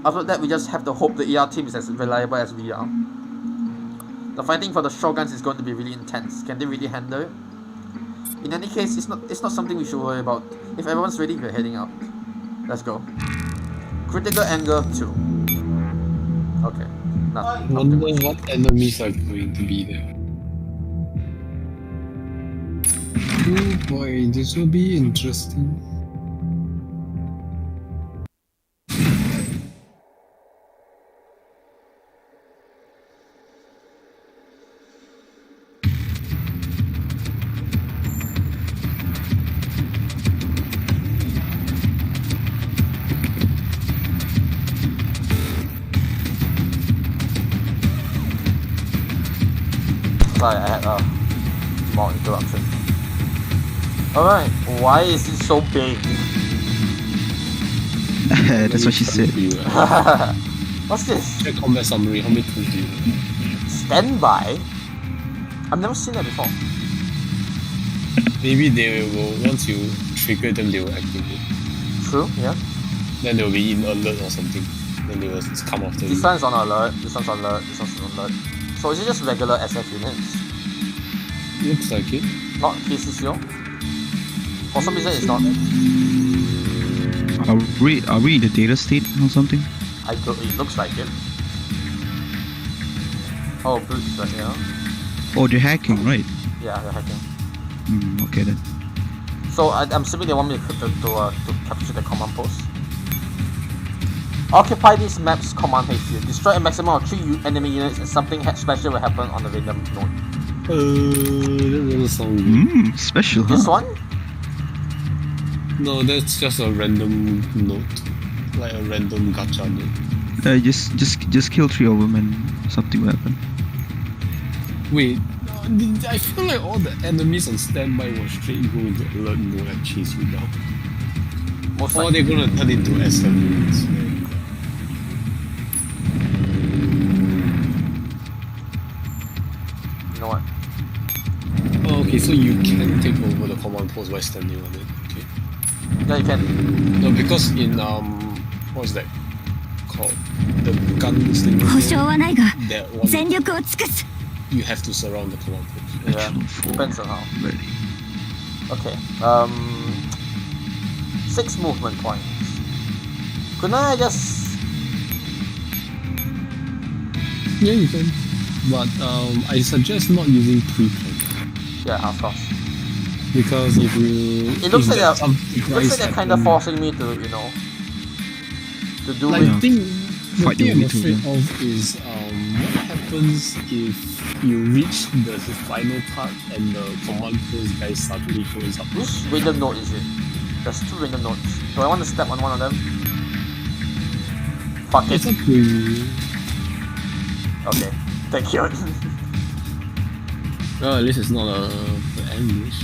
After that, we just have to hope the ER team is as reliable as we are. The fighting for the shotguns is going to be really intense. Can they really handle it? In any case, it's not something we should worry about. If everyone's ready, we're heading out. Let's go. Critical angle 2. Okay. Nothing. Wonder what enemies are going to be there. Oh boy, this will be interesting. Sorry, I had a small interruption. Alright, why is it so big? That's what she said. What's this? Check combat summary, how many tools do you have? Standby? I've never seen that before. Maybe they will, once you trigger them, they will activate. True, yeah. Then they will be in alert or something. Then they will come after you. This one's on alert, this one's on alert, this one's on alert. So is it just regular SF units? Looks like it. Not KCCO? For some reason it's not. Are we in the data state or something? It looks like it. Oh, blue is right here. Oh, they're hacking, right? Yeah, they're hacking. Okay then. So I'm assuming they want me to capture the command post. Occupy this map's command HQ. Destroy a maximum of 3 enemy units and something special will happen on the random node. That doesn't sound good. Special, huh? This one? No, that's just a random note. Like a random gacha note. Just kill 3 of them and something will happen. Wait, I feel like all the enemies on standby will straight go into alert mode and chase you down. Most Or likely. they're gonna turn into SF units. You know what? Oh, okay, so you can take over the command post by standing on it. Okay. Yeah, you can. No, because in what's that called? The guns thing. 保証はないが That one, 全力を尽くす you have to surround the command post. Yeah, Actual 4. depends on how. Ready. Okay. 6 movement points. Couldn't I just... Yeah, you can. But I suggest not using pre-plan. Yeah, of course. Because if you... It looks if like there's they're, some it looks like they're kind of happen- forcing me to, you know, to do Like, it. the Fight thing the I'm way to afraid them. of is what happens if you reach the final part and the command post guy suddenly shows up. Which random node is it? There's 2 random nodes. Do I want to step on one of them? Fuck it. It's up to you. Okay. Thank you. Well, at least it's not a ambush.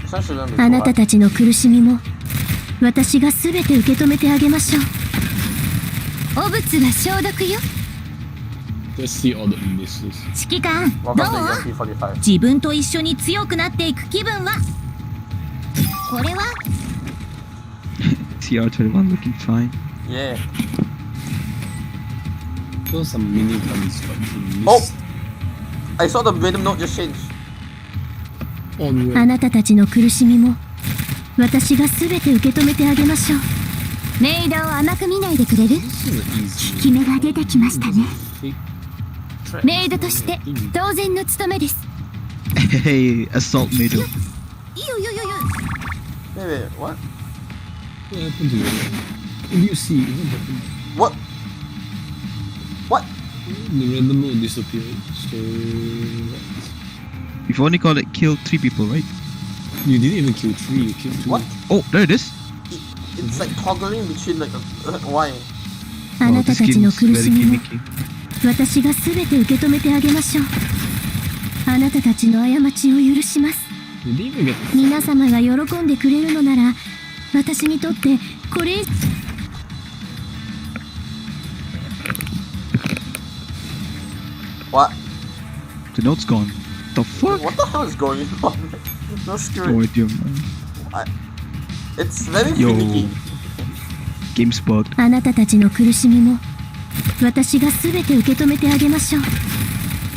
This one shouldn't be あ too なた hard. たちの苦しみも私が全て受け止めてあげましょう汚物は消毒よ Let's see all the missiles. 指揮官どう Welcome to EMP45. 自分と一緒に強くなっていく気分はこれは CR21 looking fine. Yeah. Those are miniguns, but you Oh! missed. I saw the random node just change. Onward. あなたたちの苦しみも私が全て受け止めてあげましょう。メイドを甘く見ないでくれる？ This is an easy. 決めが出てきましたね。 Hey, メイドとして当然の務めです。 Hey, assault maid. いいよいいよいいよ。 Wait, what? what happened to you? What do you see? What happened? What? The random mode disappeared. So what? You've only got it killed 3 people, right? You didn't even kill 3. You killed 2. What? Oh, there it is. It's like toggling between like why? あなた this たち game の is 苦 very しみも gimmicky. 私が全て受け止めてあげましょう。あなたたちの過ちを許します。 You didn't even get 皆様が喜んでくれるのなら私にとってこれ以上 What? The note's gone. The fuck? What the hell is going on? No No screw. idea, man. It's very Yo. finicky. Game's bugged. あなたたちの苦しみも私が全て受け止めてあげましょう。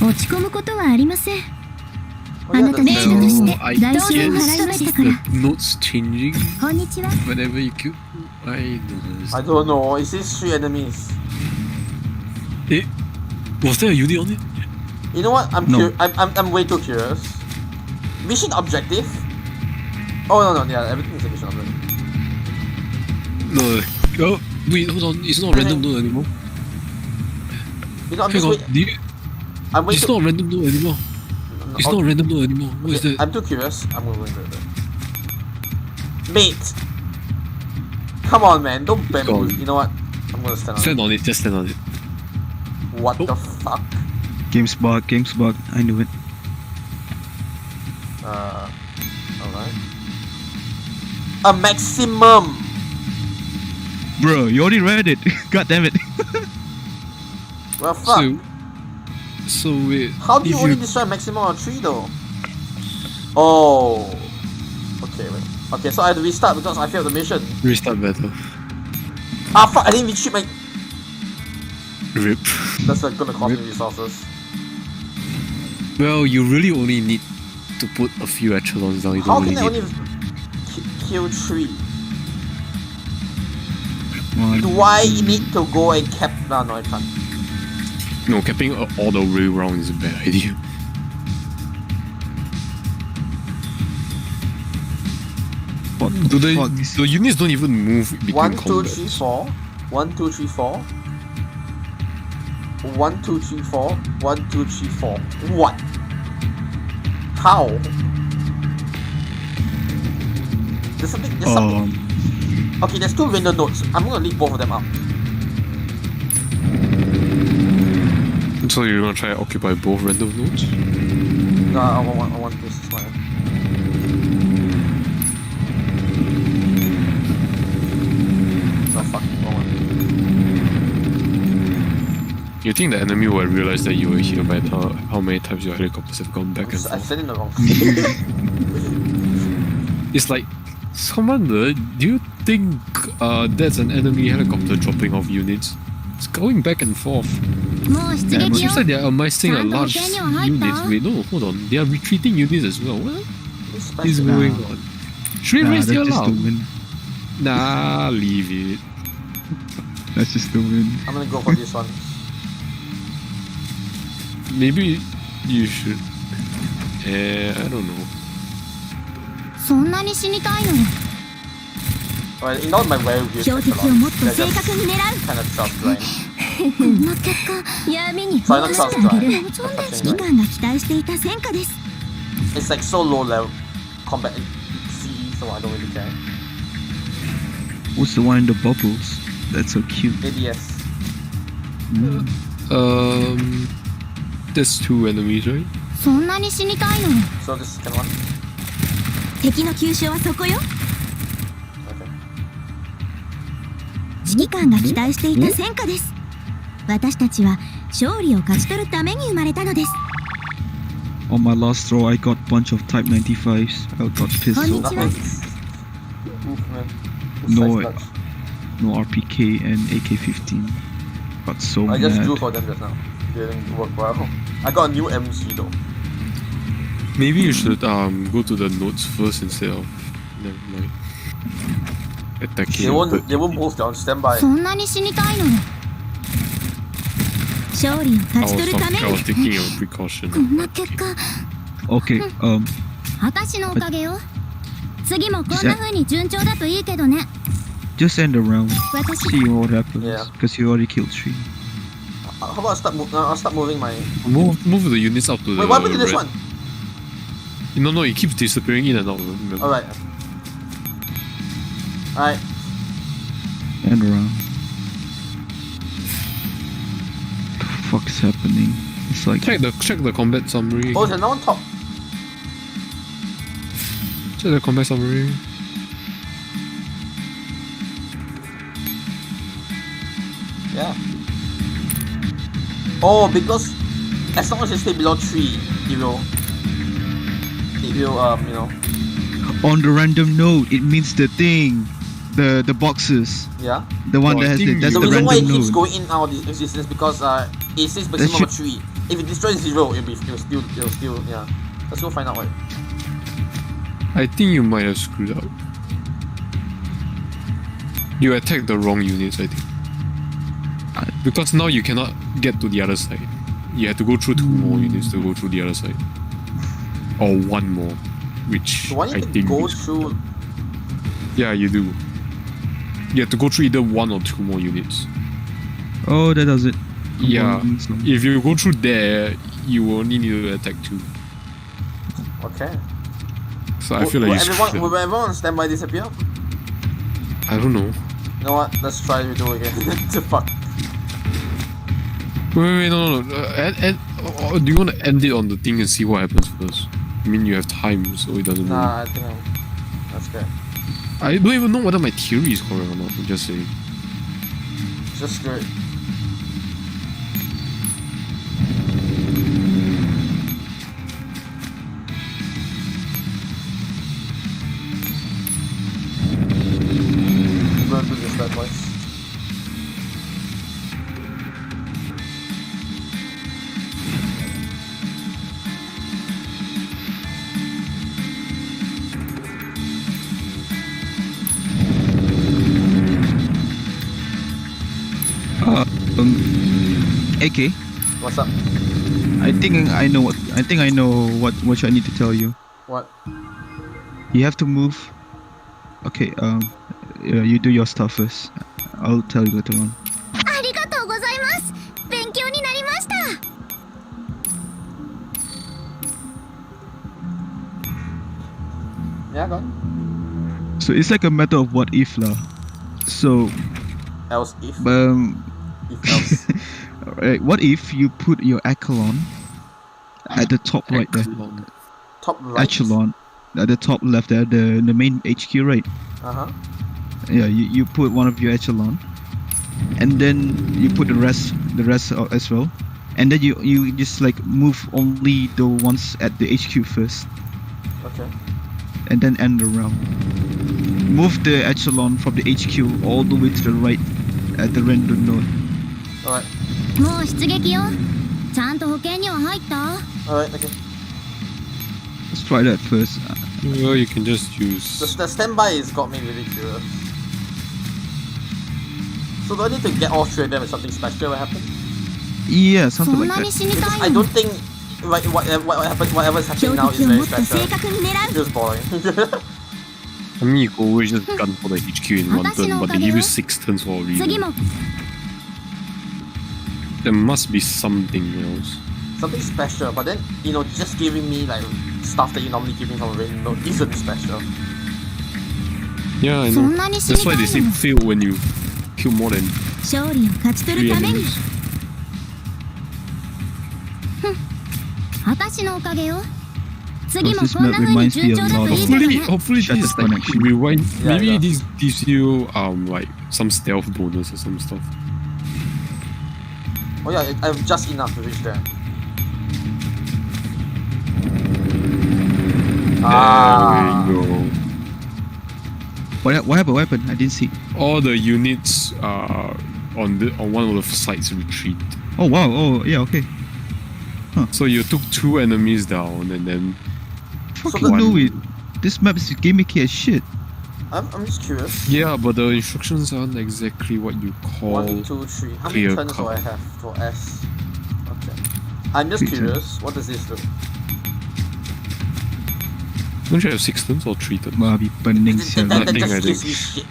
落ち込むことはありません。 Oh, あ yeah, なた that's メイドとして I 代償を guess 払いましたから。 the notes changing こんにちは。 whenever you kill. I don't understand. I don't know. It says 3 enemies. Eh? Was there a unit on it? You know what? No. I'm way too curious. Mission objective? Oh no, yeah, everything is a mission objective. No. Oh, wait, hold on. It's not random node anymore. You know, I'm Hang just on. wait. Do you, I'm way it's too. not random node anymore. It's Oh, not random node anymore. What is okay, that? I'm too curious. I'm gonna go into it. Mate! Come on, man. Don't bamboozle. Gone. You know what? I'm gonna stand on Stand on it. Just stand on it. it. What Oh. the fuck? Game's bugged. Game's bugged. I knew it. Alright. A maximum! Bro, you already read it. God damn it. Well, fuck. So wait. How do you if only destroy maximum on 3 though? Oh. Okay, wait. Okay, so I had to restart because I failed the mission. restart battle? Ah, fuck! I didn't retrieve my. Rip. That's like gonna cost me resources. Well, you really only need to put a few echelons down. You How don't can I really only need. kill 3? One. Do I need to go and cap? No, I can't. No, capping all the way around is a bad idea. What Do the the fuck? the units don't even move between 1, 2, combats. 3, 4. 1, 2, 3, 4. 1, 2, 3, 4. 1, 2, 3, 4. What? How? There's something. There's something. Okay, there's 2 random nodes. I'm gonna leave both of them up. So you're gonna try to occupy both random nodes? No, I want this. Is my. No, fuck. I want. You think the enemy will realize that you were here by how many times your helicopters have gone back and I forth? said in the wrong. It's like, Commander, do you think that's an enemy helicopter dropping off units? It's going back and forth. もう出 Yeah, it 撃よ seems。like they are amassing a ちゃんと large 保険には入った？ unit. Wait, no, hold on. They are retreating units as well. What is Special. going on? Should we Nah, raise the that's just the alarm? win. Nah, leave it. That's just the win. I'm gonna go for this one. Maybe you should. I don't know. そんなに死にたいの？ Alright, not my way of 標的をもっと正確に狙う。 kind of trust right. こんな結果、闇に葬してあげる。指揮官が期待していた戦果です。 It's like so low level combat CE, so I don't really care. What's the one in the bubbles? That's so cute. ADS. There's 2 enemies, right? そんなに死にたいの？ So this is second one. 敵の急所はそこよ。 Okay. 指揮官が期待していた戦果です。私たちは勝利を勝ち取るために生まれたのです On my last throw, I got bunch of Type 95s. I got pistol. Konnichiwa. Oof, man. No, Nice touch. no RPK and AK-15. Got so I mad. just drew for them just now. Didn't work well. I got a new MC though. Maybe you should go to the notes first instead of never mind. Attacking. They won't move down. Stand by. そんなに死にたいの勝利を勝ち取るため I was に taking a precaution. こんな結果 Okay. 私のおかげよ次もこんな風に順調だといいけどね Just end the round. 私 See what happens. Yeah. Because you already killed 3. How about I'll start moving my... Move the units up to the Wait, what happened to this red. one? No, it keeps disappearing in and out. Remember? Alright. Alright. End round. The fuck is happening? It's like Check the combat summary. Oh, there's no one top. Check the combat summary. Yeah. Oh, because as long as you stay below 3, it will, you know. on the random node. It means the thing, the boxes. Yeah. The one Oh, that I has think that's The the reason why it random keeps node. going in and out of existence because it says maximum of 3. If it destroys 0, it'll still yeah. Let's go find out why. I think you might have screwed up. You attacked the wrong units, I think. Because now you cannot get to the other side. You have to go through 2 more units to go through the other side. Or 1 more. Which So why I need to think go is- through? Yeah, you do. You have to go through either 1 or 2 more units. Oh, that does it. Yeah. If you go through there, you will only need to attack 2. Okay. So I feel like you screwed will up. everyone on standby disappear? I don't know. You know what? Let's try to do it again. The fuck. Wait, no. Do you want to end it on the thing and see what happens first? I mean, you have time, so it doesn't matter. Nah, I think that's good. I don't even know whether my theory is correct or not. I'm just saying. Just screw it. I'm gonna do this bad boys. AK. What's up? I think I know what I need to tell you. What? You have to move. Okay. Yeah, you do your stuff first. I'll tell you later on. ありがとうございます勉強になりました Yeah, go on. So it's like a matter of what if lah. So Else if. If else. alright, what if you put your echelon at the top right there? Top right. Echelon at the top left there, the main HQ, right? Uh-huh. Yeah, you put one of your echelon, and then you put the rest as well, and then you just like move only the ones at the HQ first, Okay. and then end the round. Move the echelon from the HQ all the way to the right at the random node. Alright. もう出撃よちゃんと保険には入った Alright, okay. Let's try that first. Well, you can just use. The standby has got me really curious. So do I need to get all 3 of them if something special will happen? Yeah, そ something ん like なに that. 死にた I いの don't think whatever's happening now is 標的を very もっと special. 正確に狙う Feels boring. I mean, you can always just gun for the HQ in 1 turn, but they give you 6 turns for a 次 reason. も There must be something else. Something special, but then, you know, just giving me like stuff that you normally give me from a rain node isn't special. Yeah, I そ know. んなに死 That's に why た they say いの fail when you kill more than 勝利を勝ち取る 3ために enemies. 私のおかげよ次も This こんな map 風に reminds me 順 a 調だ lot と of いいけどね Hopefully Shut this the like connection. rewind. Yeah, Maybe yeah. this gives you like some stealth bonus or some stuff. Oh yeah, I have just enough to reach there. Ah. There you go. What happened? What happened? I didn't see. All the units on one of the sites retreat. Oh wow. Oh yeah. Okay. So you took 2 enemies down, and then fucking know it. This map is gimmicky as shit. I'm just curious. Yeah, but the instructions aren't exactly what you call 1, 2, 3. How many clear turns do I cut. have for S? Okay. I'm just 3 curious. What does this do? Don't you have 6 turns or 3 turns? Mabi pening That sial. Nothing, I just gives think. me shit.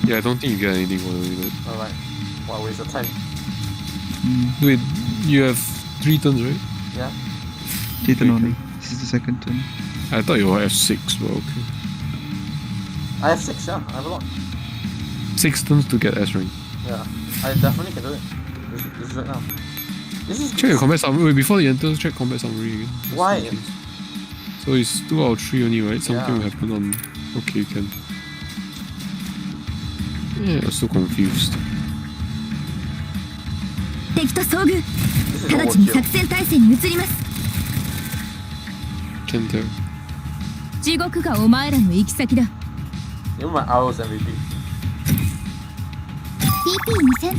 Yeah, I don't think you get anything for it. Alright. What a waste of time. Wait, you have 3 turns, right? Yeah. 3 turn only. This is the second turn. I thought you have 6, but okay. I have 6, yeah. I have a lot. 6 turns to get S rank. Yeah. I definitely can do it. This is right now. This is Check your combat summary. Wait, before you enter, check combat summary again. Why? So it's 2 out of 3 only, right? Something Yeah. will happen on... Okay, you can. Yeah, I'm so confused. 敵と遭遇。 This is 直ちに overkill. 作戦態勢に移ります。 Can tell. 地獄がお前らの行き先だ。 You know my arrows MVP. PP2000。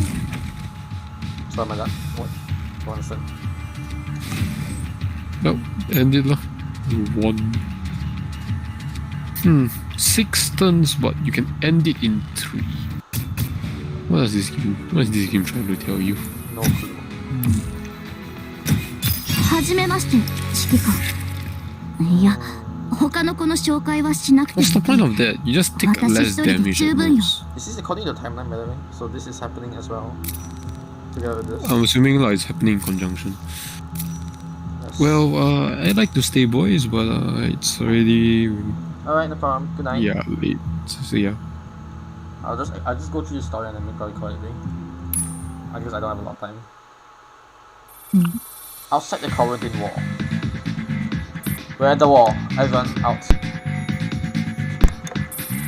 So am I done? What? Do you understand? No, end it lah. 1. 6 turns, but you can end it in 3. What is this game trying to tell you? No clue. はじめまして、指揮官。いや、他の子の紹介はしなくて What's the も point of that? You just take 私 less 一人で damage 十 at 分よ。 most. This is according to the timeline, by the way. So this is happening as well. Together with this. I'm assuming like it's happening in conjunction. Yes. Well, I like to stay boys, but it's already Alright, no problem. Good night. late. So yeah. I'll just go through the story and then make it quietly. I guess I don't have a lot of time. Outside the quarantine wall. We're at the wall. Everyone out.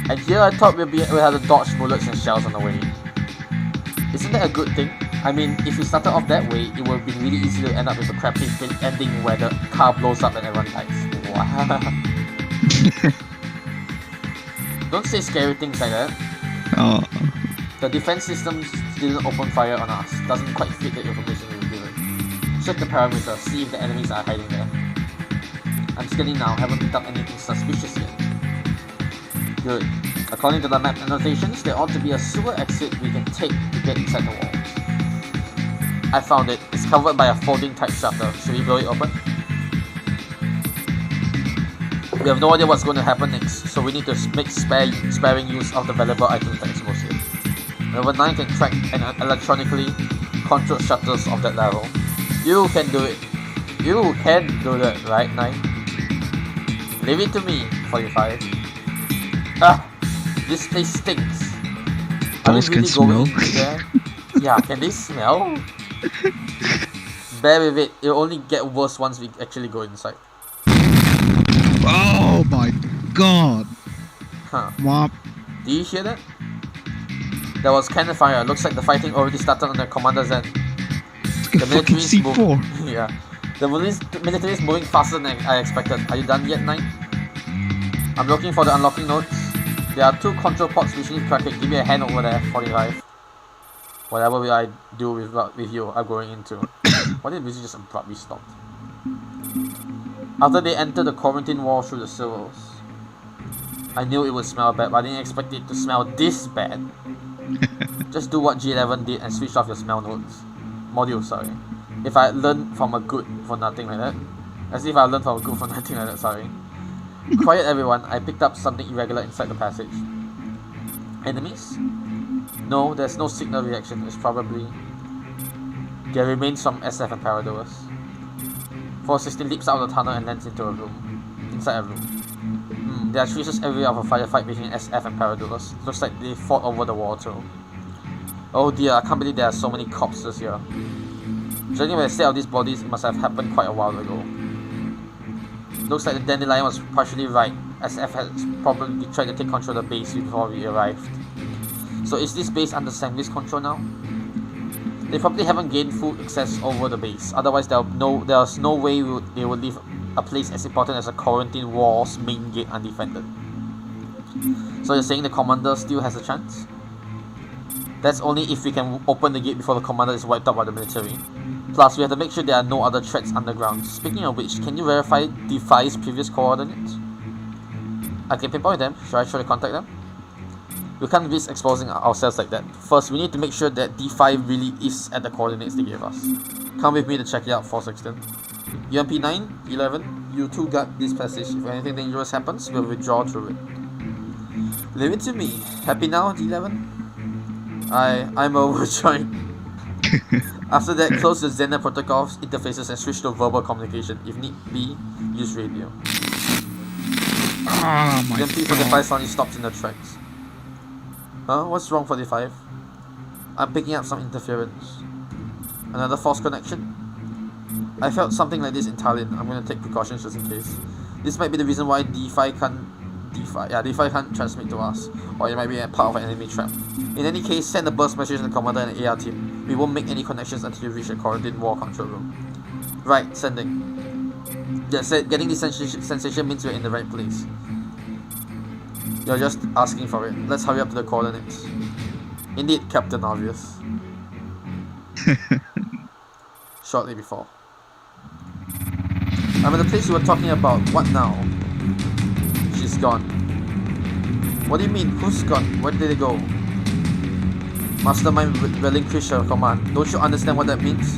And here I thought we'd have to dodge bullets and shells on the way. Isn't that a good thing? I mean, if we started off that way, it would have been really easy to end up with a crappy ending where the car blows up and everyone dies. Wow. Don't say scary things like that. Oh. The defense systems didn't open fire on us. Doesn't quite fit the information we were given. Check the parameters, see if the enemies are hiding there. I'm scanning now, haven't picked up anything suspicious yet. Good. According to the map annotations, there ought to be a sewer exit we can take to get inside the walls. I found it. It's covered by a folding type shutter. Should we blow it open? We have no idea what's going to happen next, so we need to make sparing use of the valuable items that expose here. Level 9 can track and electronically control shutters of that level. You can do it. You can do that, right, 9? Leave it to me, 45. Ah! This place stinks. Dolls can smell. There? Yeah, can they smell? Bear with it, it'll only get worse once we actually go inside. Oh my god. Huh. Wop. Do you hear that? There was cannon fire. Looks like the fighting already started on the commander's end. It's like a The fucking military's C4. Yeah. The military is moving faster than I expected. Are you done yet, 9? I'm looking for the unlocking notes. There are 2 control pods which need cracking. Give me a hand over there, 45. Whatever I do with you, I'm going into. Why did music just abruptly stop? After they entered the quarantine wall through the sewers, I knew it would smell bad, but I didn't expect it to smell this bad. Just do what G11 did and switch off your smell nodes. Module, sorry. If I learned from a good for nothing like that. As if I learned from a good for nothing like that, sorry. Quiet everyone, I picked up something irregular inside the passage. Enemies? No, there's no signal reaction. It's probably... There remains some SF and Paradours. 416 leaps out of the tunnel and lands into a room. Inside a room. There are traces everywhere of a firefight between SF and Paradours. Looks like they fought over the wall too. Oh dear, I can't believe there are so many corpses here. Judging by the state of these bodies, it must have happened quite a while ago. Looks like the Dandelion was partially right. SF has probably tried to take control of the base before we arrived. So is this base under Sangvi's control now? They probably haven't gained full access over the base. Otherwise, there's no way they would leave a place as important as a quarantine wall's main gate undefended. So you're saying the commander still has a chance? That's only if we can open the gate before the commander is wiped out by the military. Plus, we have to make sure there are no other threats underground. Speaking of which, can you verify D5's previous coordinates? I can pinpoint them. Should I try to contact them? We can't risk exposing ourselves like that. First, we need to make sure that D5 really is at the coordinates they gave us. Come with me to check it out, 416. UMP 9, 11, you two guard this passage. If anything dangerous happens, we'll withdraw through it. Leave it to me. Happy now, D11? I'm overjoyed. After that, close the Xena protocols, interfaces, and switch to verbal communication. If need be, use radio. Oh my UMP 45 suddenly stops in the tracks. Huh? What's wrong, 45? I'm picking up some interference. Another false connection? I felt something like this in Tallinn. I'm gonna take precautions just in case. This might be the reason why D5 can't transmit to us. Or it might be a part of an enemy trap. In any case, send a burst message to the commander and the AR team. We won't make any connections until you reach the quarantine wall control room. Right, sending. That's it. Getting this sensation means we're in the right place. You're just asking for it. Let's hurry up to the coordinates. Indeed, Captain Obvious. Shortly before. I'm in the place you were talking about. What now? She's gone. What do you mean? Who's gone? Where did they go? Mastermind relinquish her command. Don't you understand what that means?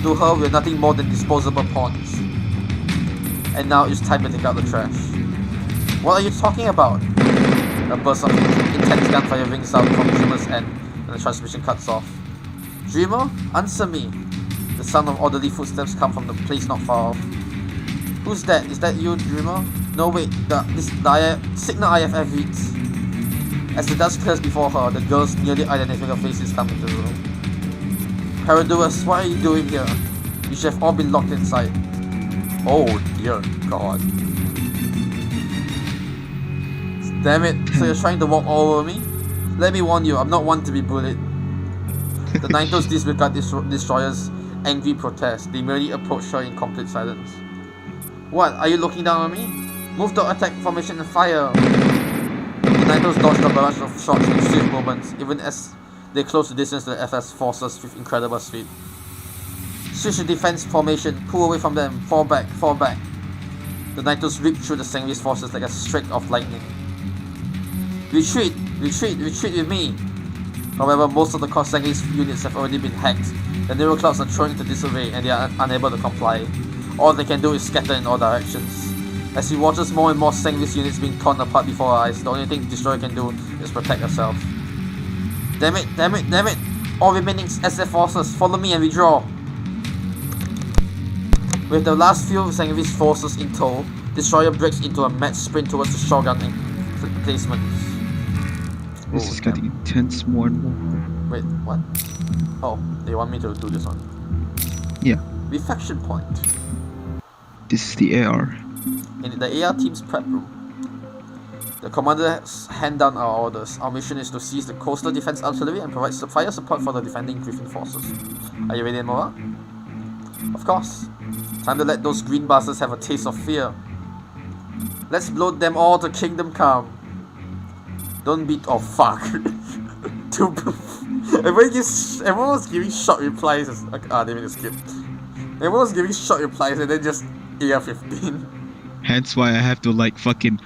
To her, we're nothing more than disposable pawns. And now it's time to take out the trash. What are you talking about? A burst of intense gunfire rings out from Dreamer's end, and the transmission cuts off. Dreamer, answer me. The sound of orderly footsteps come from the place not far off. Who's that? Is that you, Dreamer? No, wait. The signal IFF reads. As the dust clears before her, the girl's nearly identical faces come into the room. Paradox, what are you doing here? You should have all been locked inside. Oh dear God. Damn it, so you're trying to walk all over me? Let me warn you, I'm not one to be bullied. The Nitos disregard destroyers' angry protest. They merely approach her in complete silence. What, are you looking down on me? Move to attack formation and fire! The Nitos dodge the barrage of shots in swift moments, even as they close the distance to the FS forces with incredible speed. Switch to defense formation, pull away from them, fall back, fall back. The Nitos rip through the Sengris forces like a streak of lightning. Retreat! Retreat! Retreat with me! However, most of the Sengris units have already been hacked. The neural clouds are thrown into disarray and they are unable to comply. All they can do is scatter in all directions. As he watches more and more Sengris units being torn apart before our eyes, the only thing Destroyer can do is protect herself. Damn it! Damn it! Damn it! All remaining SF forces, follow me and withdraw! With the last few Sengris forces in tow, Destroyer breaks into a mad sprint towards the Shogun emplacements. This is getting intense more and more. Wait, what? Oh, they want me to do this one. Yeah. Reflection point. This is the AR. In the AR team's prep room. The commander hand down our orders. Our mission is to seize the coastal defense artillery and provide fire support for the defending Griffin forces. Are you ready, Mora? Of course. Time to let those green bastards have a taste of fear. Let's blow them all to Kingdom Come. Don't beat. Oh fuck. Everyone was giving short replies. They made a skip. Everyone was giving short replies and then just AR-15. Hence why I have to like fucking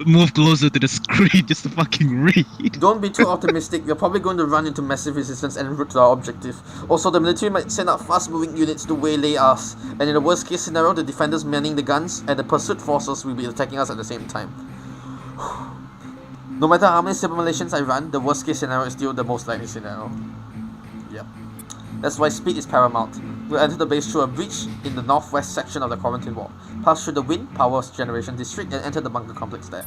move closer to the screen just to fucking read. Don't be too optimistic. We're probably going to run into massive resistance en route to our objective. Also, the military might send out fast-moving units to waylay us. And in the worst-case scenario, the defenders manning the guns and the pursuit forces will be attacking us at the same time. No matter how many simulations I run, the worst-case scenario is still the most likely scenario. Yep. That's why speed is paramount. We'll enter the base through a breach in the northwest section of the quarantine wall, pass through the wind power generation district and enter the bunker complex there.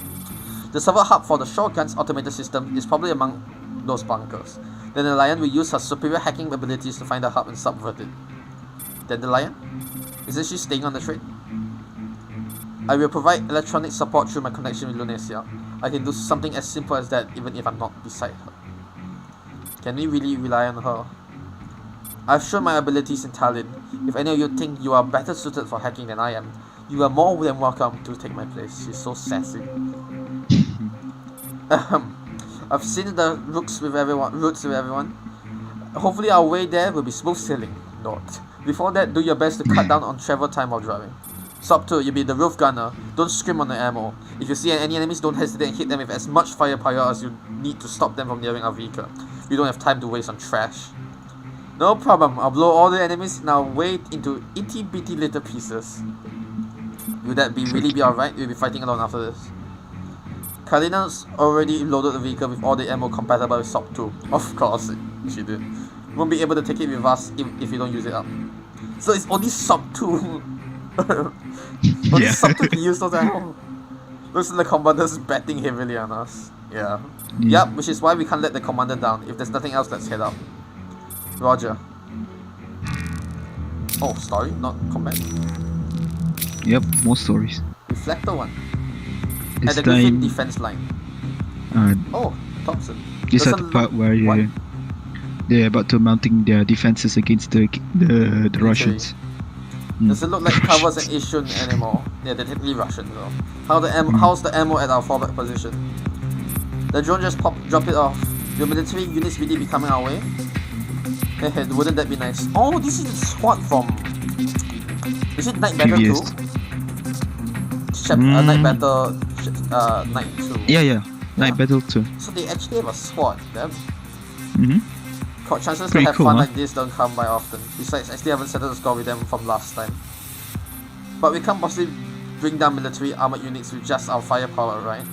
The server hub for the Shogun's automated system is probably among those bunkers. Dandelion will use her superior hacking abilities to find the hub and subvert it. Dandelion? Isn't she staying on the train? I will provide electronic support through my connection with Lunasia. I can do something as simple as that even if I'm not beside her. Can we really rely on her? I've shown my abilities in Tallinn. If any of you think you are better suited for hacking than I am, you are more than welcome to take my place. She's so sassy. I've seen the routes with everyone. Hopefully our way there will be smooth sailing. Note. Before that, do your best to cut down on travel time while driving. Sub 2, you'll be the roof gunner. Don't scrim on the ammo. If you see any enemies, don't hesitate and hit them with as much firepower as you need to stop them from nearing our vehicle. We don't have time to waste on trash. No problem, I'll blow all the enemies in our way into itty bitty little pieces. Will that really be alright? We'll be fighting alone after this. Kalina's already loaded the vehicle with all the ammo compatible with SOP 2. Of course, she did. Won't be able to take it with us if you don't use it up. So it's only SOP 2. Only SOP 2 can use those ammo. Looks like the commander's betting heavily on us. Yeah. Yep, which is why we can't let the commander down. If there's nothing else, let's head out. Roger. Oh, story, not combat. Yep, more stories. Reflector 1. This At the Griffin time, defense line. Oh, Thompson. this is the part where they're about to mounting their defenses against the Russians. Doesn't look like covers an issue anymore. Yeah, they're technically Russian though. How's the ammo at our fallback position? The drone just drop it off. Your military units really be coming our way? Hey, wouldn't that be nice? Oh, this is the squad from... Is it Night Battle 2? Night Battle... Night 2. Yeah. Night Battle 2. So they actually have a squad, damn. Chances to Pretty have cool, fun huh? like this don't come by often. Besides, I still haven't settled the score with them from last time. But we can't possibly bring down military armored units with just our firepower, right?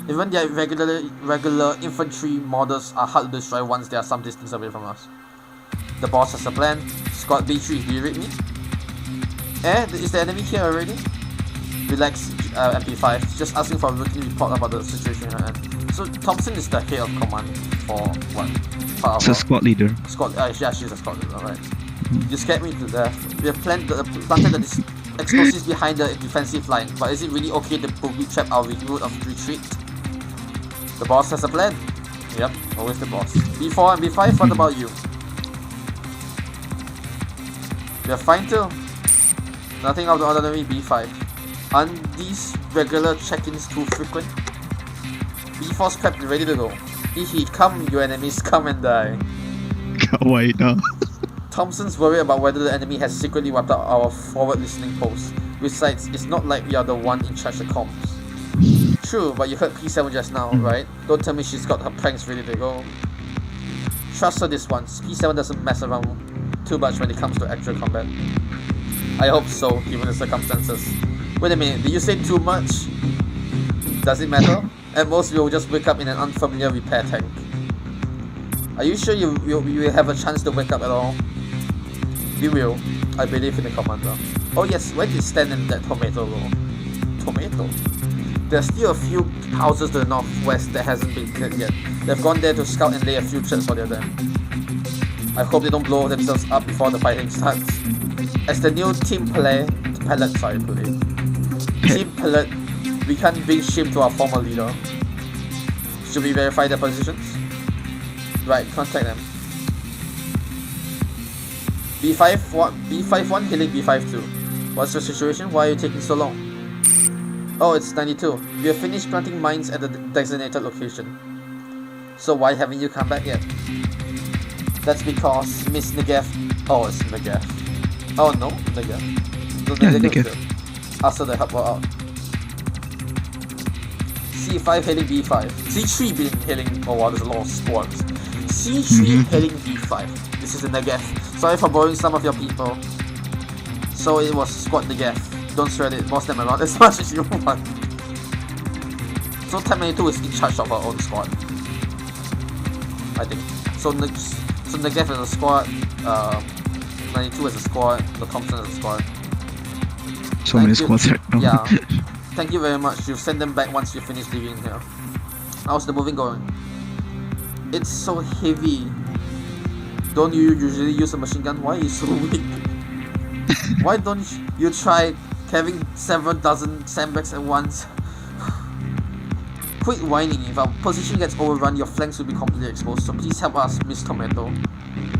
Even their regular infantry models are hard to destroy once they are some distance away from us. The boss has a plan. Squad B3, do you read me? Is the enemy here already? Relax, MP5. Just asking for a routine report about the situation at hand. So Thompson is the head of command for what? It's a squad leader. Yeah, she's a squad leader, right? You scared me to death. We have planted the explosives behind the defensive line, but is it really okay to booby trap our route of retreat? The boss has a plan. Yep, always the boss. B4 and B5, what about you? You're fine too. Nothing out of the ordinary, B5. Aren't these regular check-ins too frequent? B4's prepped and ready to go. Come, you enemies, come and die. Why now? Thompson's worried about whether the enemy has secretly wiped out our forward listening post. Besides, it's not like we are the one in charge of comms. True, but you heard P7 just now, right? Don't tell me she's got her pranks ready to go. Trust her this once. P7 doesn't mess around too much when it comes to actual combat. I hope so, given the circumstances. Wait a minute, did you say too much? Does it matter? At most, we will just wake up in an unfamiliar repair tank. Are you sure you will have a chance to wake up at all? We will. I believe in the commander. Oh yes, where did you stand in that tomato row? Tomato? There's still a few houses to the northwest that hasn't been cleared yet. They've gone there to scout and lay a few traps while they're there. I hope they don't blow themselves up before the fighting starts. As the new team pellet, we can't bring shame to our former leader. Should we verify their positions? Right, contact them. B51 healing B52. What's your situation? Why are you taking so long? Oh, it's 92. We have finished planting mines at the designated location. So why haven't you come back yet? That's because Miss Negev... Oh, it's Negev. Oh no, Negev. No, Negev. Ask her to help her out. C5 heading B5. C3 being heading... Oh wow, there's a lot of squads. C3 heading B5. This is the Negev. Sorry for borrowing some of your people. So it was squad Negev. Don't sweat it, boss them around as much as you want. So Type 92 is in charge of our own squad. I think. So Negev is a squad, 92 is a squad, the Thompson is a squad. So many squads right now. Yeah. Thank you very much. You've sent them back once you finish living here. How's the moving going? It's so heavy. Don't you usually use a machine gun? Why are you so weak? Why don't you try having several dozen sandbags at once? Quit whining. If our position gets overrun, your flanks will be completely exposed. So please help us, Miss Tomato.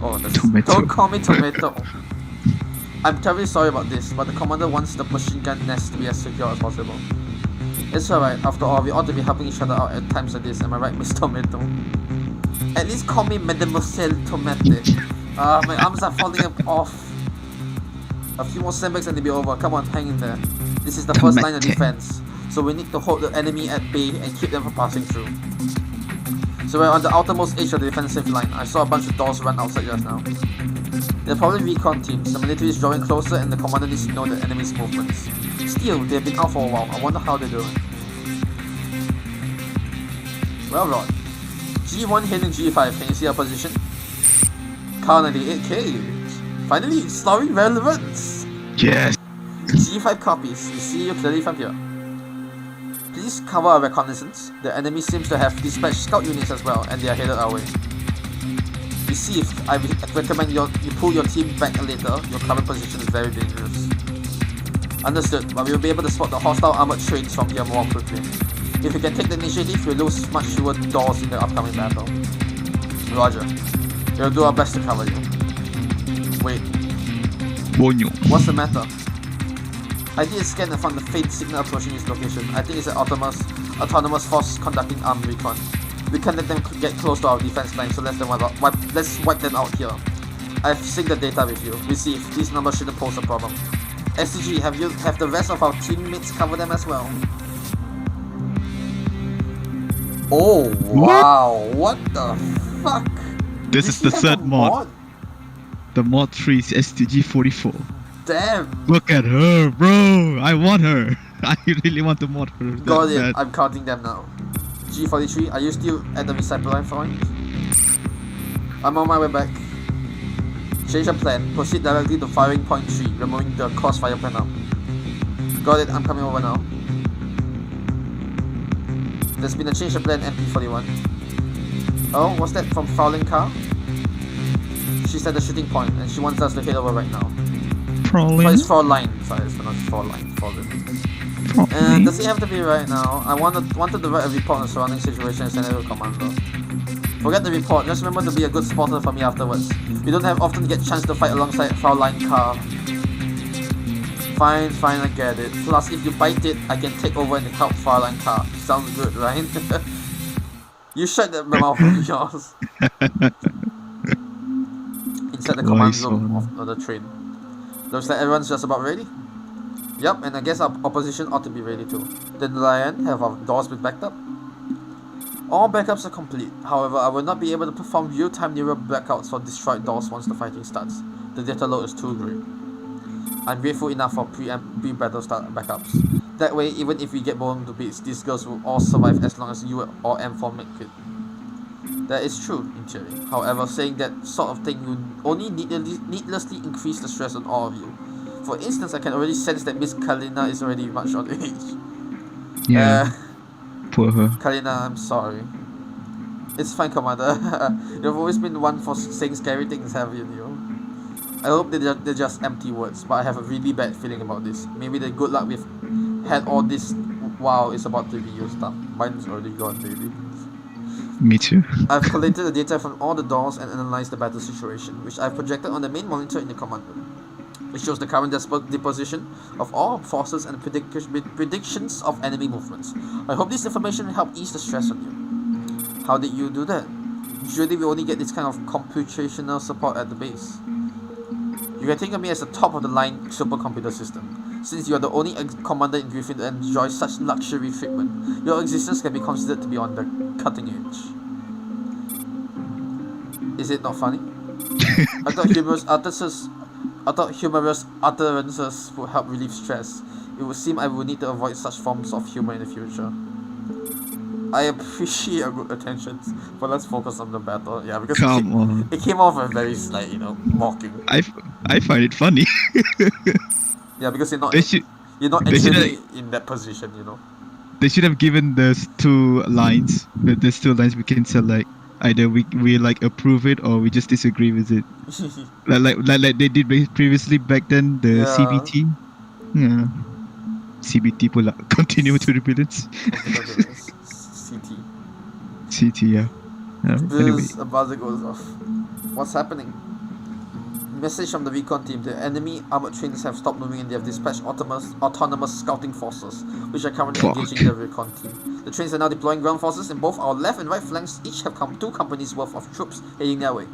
Oh, Tomato. Don't call me Tomato. I'm terribly sorry about this, but the commander wants the machine gun nest to be as secure as possible. It's alright. After all, we ought to be helping each other out at times like this. Am I right, Miss Tomato? At least call me Mademoiselle Tomate. My arms are falling off. A few more sandbags and they'll be over. Come on, hang in there. This is the first line of defense. So we need to hold the enemy at bay and keep them from passing through. So we're on the outermost edge of the defensive line. I saw a bunch of doors run outside just now. They're probably recon teams. The military is drawing closer and the commander needs to know the enemy's movements. Still, they've been out for a while. I wonder how they're doing. Well, Rod. G1 hitting G5. Can you see our position? Car 98K. Finally, story relevance. Yes. G5 copies. We see you clearly from here. Please cover our reconnaissance. The enemy seems to have dispatched scout units as well, and they are headed our way. Received. I recommend you pull your team back a little. Your current position is very dangerous. Understood, but we will be able to spot the hostile armored trains from here more quickly. If we can take the initiative, we'll lose much fewer doors in the upcoming battle. Roger. We'll do our best to cover you. Wait. Bonyo. What's the matter? I did a scan and found the faint signal approaching its location. I think it's an autonomous force conducting armed recon. We can't let them get close to our defense line, so let's wipe them out here. I've synced the data with you. Received. These numbers shouldn't pose a problem. STG, have the rest of our teammates cover them as well? Oh wow! What the fuck? This is the third mod. The mod 3 is STG44. Damn! Look at her, bro! I want her! I really want to mod her. Got it, I'm counting them now. G43, are you still at the recycle line point? I'm on my way back. Change of plan, proceed directly to firing point 3, removing the crossfire panel. Got it, I'm coming over now. There's been a change of plan, MP41. Oh, what's that from Fowling Car? She's at the shooting point and she wants us to head over right now. Prowling? Oh, it's Fraulein. Sorry, it's not Fraulein. And does it have to be right now? I wanted to write a report on the surrounding situation and send it to the commander. Forget the report, just remember to be a good spotter for me afterwards. We don't often get chance to fight alongside Fraulein Car. Fine, I get it. Plus, if you bite it, I can take over and help Fraulein Car. Sounds good, right? You shut that mouth of yours. Inside the command room of the train. Looks like everyone's just about ready. Yup, and I guess our opposition ought to be ready too. Did Lion have our doors been backed up? All backups are complete. However, I will not be able to perform real-time neural blackouts for destroyed doors once the fighting starts. The data load is too great. I'm grateful enough for pre-battle start backups. That way, even if we get blown to bits, these girls will all survive as long as you or M4 make it. That is true, in theory. However, saying that sort of thing will only needlessly increase the stress on all of you. For instance, I can already sense that Miss Kalina is already much on age. Yeah. Poor her. Kalina, I'm sorry. It's fine, Commander. You've always been one for saying scary things, haven't you? I hope they're just empty words, but I have a really bad feeling about this. Maybe the good luck we've had all this while is about to be used up. Mine's already gone, baby. Me too. I've collected the data from all the doors and analyzed the battle situation, which I've projected on the main monitor in the command room. It shows the current disposition of all forces and predictions of enemy movements. I hope this information will help ease the stress on you. How did you do that? Usually we only get this kind of computational support at the base. You can think of me as the top of the line supercomputer system. Since you are the only commander in Griffin to enjoy such luxury treatment, your existence can be considered to be on the cutting edge. Is it not funny? I thought humorous utterances would help relieve stress. It would seem I would need to avoid such forms of humor in the future. I appreciate your good attentions, but let's focus on the battle. Yeah, because it came off as very slight, mocking. I find it funny. Yeah, because you're not actually in that position, They should have given those two lines. There's two lines we can select. Either we like approve it or we just disagree with it. like they did previously back then, the CBT. Yeah. CBT pull up. Continue to the billets. CT, yeah. Anyway. A buzzer goes off. What's happening? Message from the recon team. The enemy armored trains have stopped moving and they have dispatched autonomous scouting forces, which are currently engaging the recon team. The trains are now deploying ground forces and both our left and right flanks each have two companies worth of troops heading their way.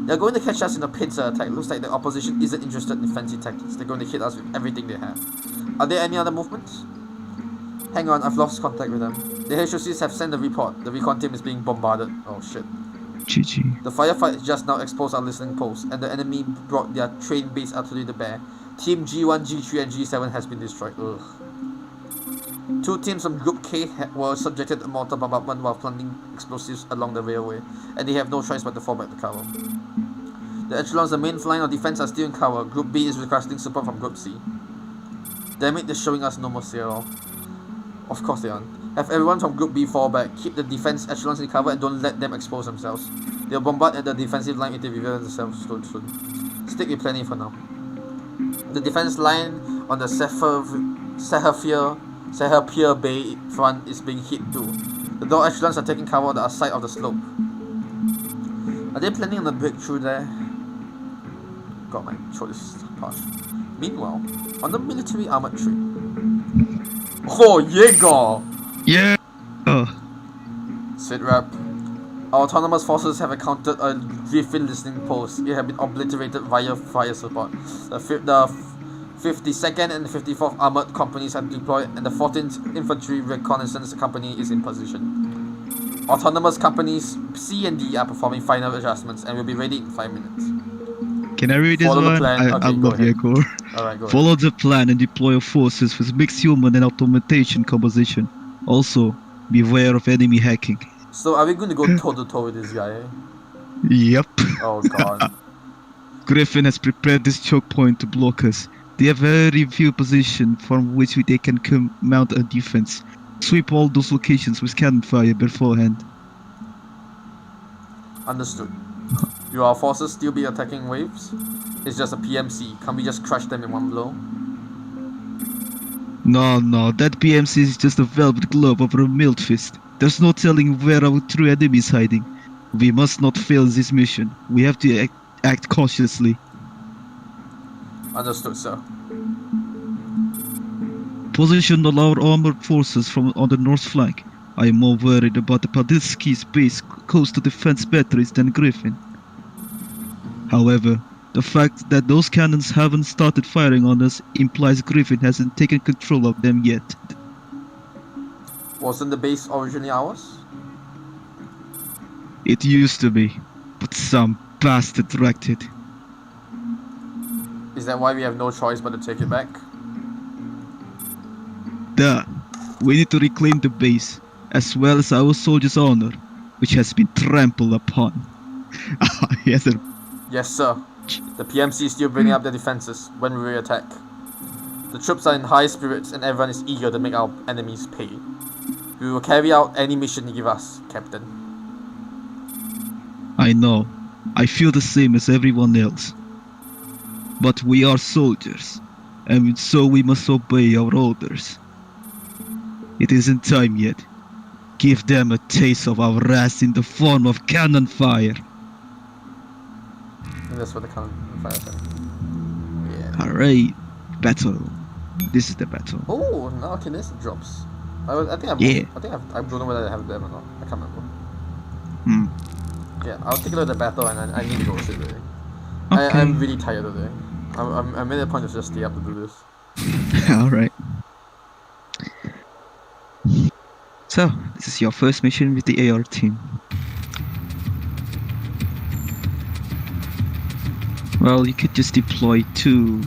They're going to catch us in a pincer attack. Looks like the opposition isn't interested in fancy tactics. They're going to hit us with everything they have. Are there any other movements? Hang on, I've lost contact with them. The HOCs have sent a report. The recon team is being bombarded. Oh shit. GG. The firefight just now exposed our listening post, and the enemy brought their train-based artillery to bear. Team G1, G3, and G7 has been destroyed. Ugh. 2 teams from Group K were subjected to mortar bombardment while planting explosives along the railway, and they have no choice but to fall back to cover. The echelons, the main line of defense, are still in cover. Group B is requesting support from Group C. Damn it, they're showing us no mercy at all. Of course they aren't. Have everyone from Group B fall back, keep the defense echelons in cover, and don't let them expose themselves. They'll bombard at the defensive line if they reveal themselves soon. Stick with planning for now. The defense line on the Sahapir Bay front is being hit too. The door echelons are taking cover on the side of the slope. Are they planning on a breakthrough there? God, my throat is harsh. Meanwhile, on the military armored train. Oh, Jaeger! Yeah. Sit rep. Our autonomous forces have encountered a Griffin listening post. It has been obliterated via fire support. The 52nd and 54th Armored Companies are deployed, and the 14th Infantry Reconnaissance Company is in position. Autonomous Companies C and D are performing final adjustments and will be ready in 5 minutes. Can I read this Follow the one? plan. I Okay, love Jaeger. Alright, go ahead. Follow the plan and deploy your forces with mixed human and automation composition. Also, beware of enemy hacking. So are we going to go toe to toe with this guy? Eh? Yep. Oh god. Griffin has prepared this choke point to block us. They have very few positions from which they can mount a defense. Sweep all those locations with cannon fire beforehand. Understood. Will our forces still be attacking waves? It's just a PMC. Can't we just crush them in one blow? No, that PMC is just a velvet glove over a milled fist. There's no telling where our true enemy is hiding. We must not fail this mission. We have to act cautiously. Understood, sir. Position all our armored forces on the north flank. I am more worried about the Padilsky's base coastal defense batteries than Griffin. However, the fact that those cannons haven't started firing on us implies Griffin hasn't taken control of them yet. Wasn't the base originally ours? It used to be, but some bastard wrecked it. Is that why we have no choice but to take it back? Duh. We need to reclaim the base, as well as our soldiers' honor, which has been trampled upon. Yes, sir. Yes, sir. The PMC is still bringing up their defenses when we attack. The troops are in high spirits and everyone is eager to make our enemies pay. We will carry out any mission you give us, Captain. I know. I feel the same as everyone else. But we are soldiers, and so we must obey our orders. It isn't time yet. Give them a taste of our wrath in the form of cannon fire. And that's what the cannon fire said. Yeah. Alright, battle. This is the battle. Oh, now okay, this drops. I think I've, Yeah. I don't know whether I have them or not. I can't remember. Hmm. Yeah, I'll take a look at the battle and I need to go sit today. Okay. I'm really tired today. I made a point to just stay up to do this. Alright. So, this is your first mission with the AR team. Well, you could just deploy 2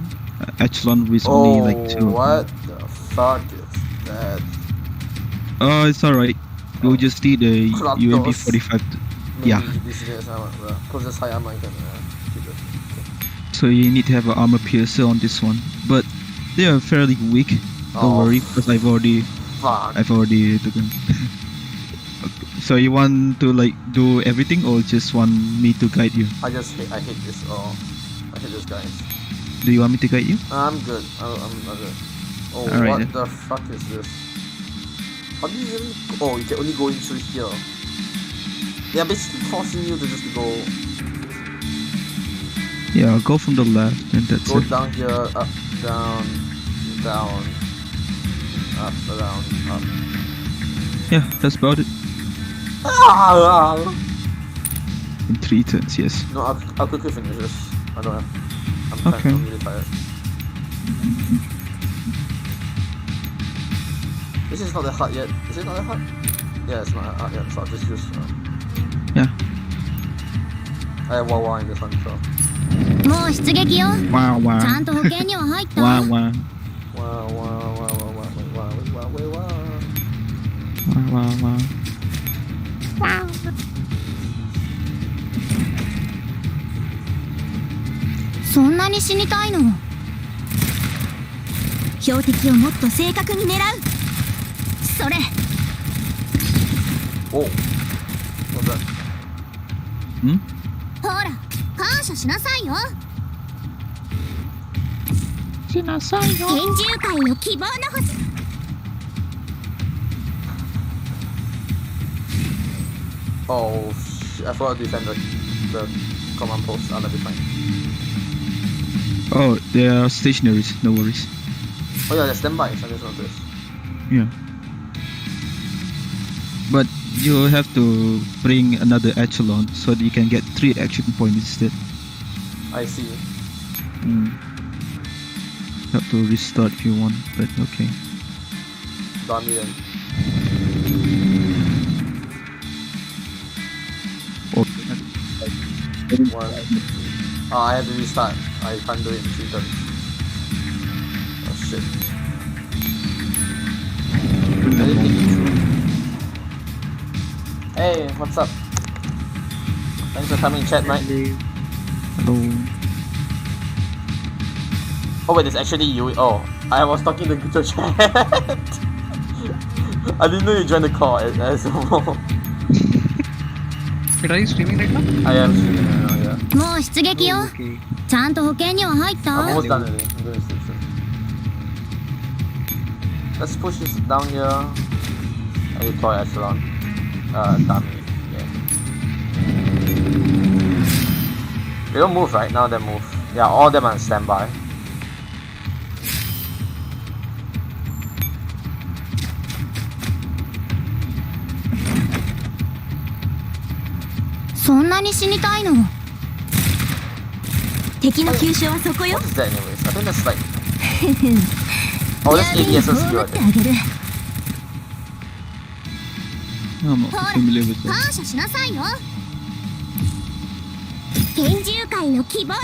echelon with only like 2. What the fuck is that? Oh, it's alright. You'll just need a Kratos. UMP 45. Yeah. This is because this high ammo I can keep it. So you need to have an armor piercer on this one. But they are fairly weak. Don't Oh, worry, because I've already Fuck. took them. Okay. So you want to like do everything or just want me to guide you? I hate this. Oh, I hate this guys. Do you want me to guide you? I'm good. I'm good. Oh, Alright what then. the fuck is this? How do you even... Oh, you can only go in through here. They're basically forcing you to just go Yeah, go from the left and that's it. down here, up, down, down, up, down, up. Yeah, that's about it. Ah! In 3 turns, yes. No, I'll quickly finish this. I don't have. Okay. I'm really tired. This is not that hard yet. Is it not that hard? Yeah, it's not that hard yet. So I'll just use. Yeah. I have Wawa in this one, so. もう出撃よ。 Wow, ちゃ wow. んと保険には入った Wow, wow. Wow, wow, wow, wow, wow, wow, wow, wow, Wow, wow, wow. そんなに死にたいの？標的をもっと正確に狙う。それ。 Oh. What's that? Hmm? ほら、感謝しなさいよ。拳銃界の希望の星。 Oh, I forgot to defend the command post. That'll be fine. Oh, they are stationaries, no worries. Oh yeah, they're standby. I just noticed. Yeah. But you have to bring another echelon so that you can get 3 action points instead. I see. Have to restart if you want, but okay. Done then. One. Oh, I have to restart. I can't do it in 3 turns. Oh shit. I didn't think it through. Hey, what's up? Thanks for coming, chat, mate. Hello. Oh wait, it's actually you. Oh, I was talking to the chat. I didn't know you joined the call as well. Wait, are you streaming right now? I am streaming right now, yeah. もう出撃よ。 Okay. ちゃんと保険には入っ I'm た？ almost done already. I'm going to sleep soon. Let's push this down here. I deploy echelon. Dummy. Yeah. They don't move, right? Now they move. Yeah, all of them are on standby. What is that anyways? I think that's like... Oh, that's ABS skill, I think. I'm not familiar with that. 感謝しなさいよ。拳銃界の希望の星。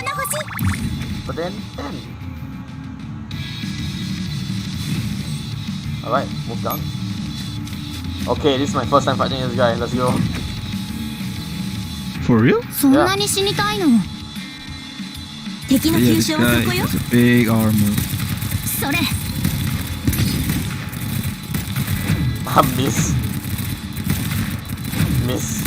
But then... Alright, move down. Okay, this is my first time fighting this guy. Let's go. For real? そんなに死にたいの？敵の Yeah, 急 this 所は guy そこよ。 has a big armor. それ。Miss. Miss.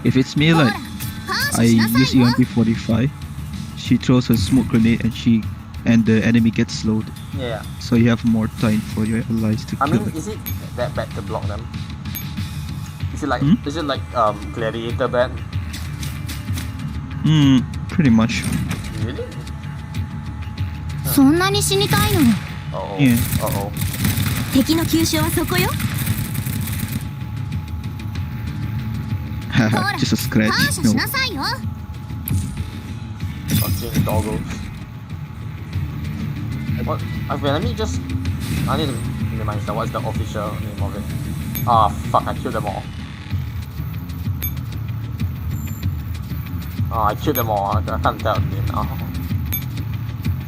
If it's me, like, I use EMP45. She throws her smoke grenade and the enemy gets slowed. Yeah. So you have more time for your allies to I kill mean, it. is it that bad to block them? Is it like gladiator bad? Pretty much. Really? そんなに死にたいの？ Uh-oh. Yeah. Uh-oh. 敵の急所はそこよ。 Haha, just a 感 scratch. 謝 No. しなさいよ。 Fucking doggos. What? Okay, let me just... I need to remind myself what's the official name of it. Ah, fuck, I killed them all. Oh, I killed them all. I can't tell the name now.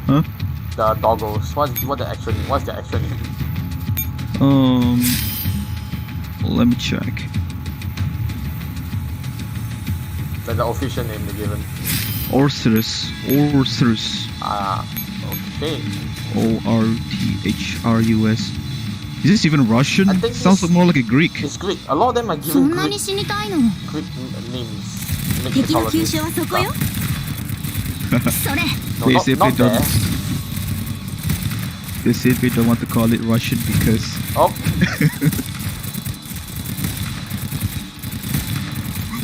Huh? The doggos. What's the actual name? What's the actual name? Let me check. Like the official name they're given. Orthrus. Ah, okay. Orthrus. Is this even Russian? I think Sounds this- more like a Greek. It's Greek. A lot of them are そ given んなに Greek, 死にたいの？ Greek names. Greek 敵の急 mythology. 所はそこよ。それ。 No, They not, say not they don't- there. They say they don't want to call it Russian because Oh,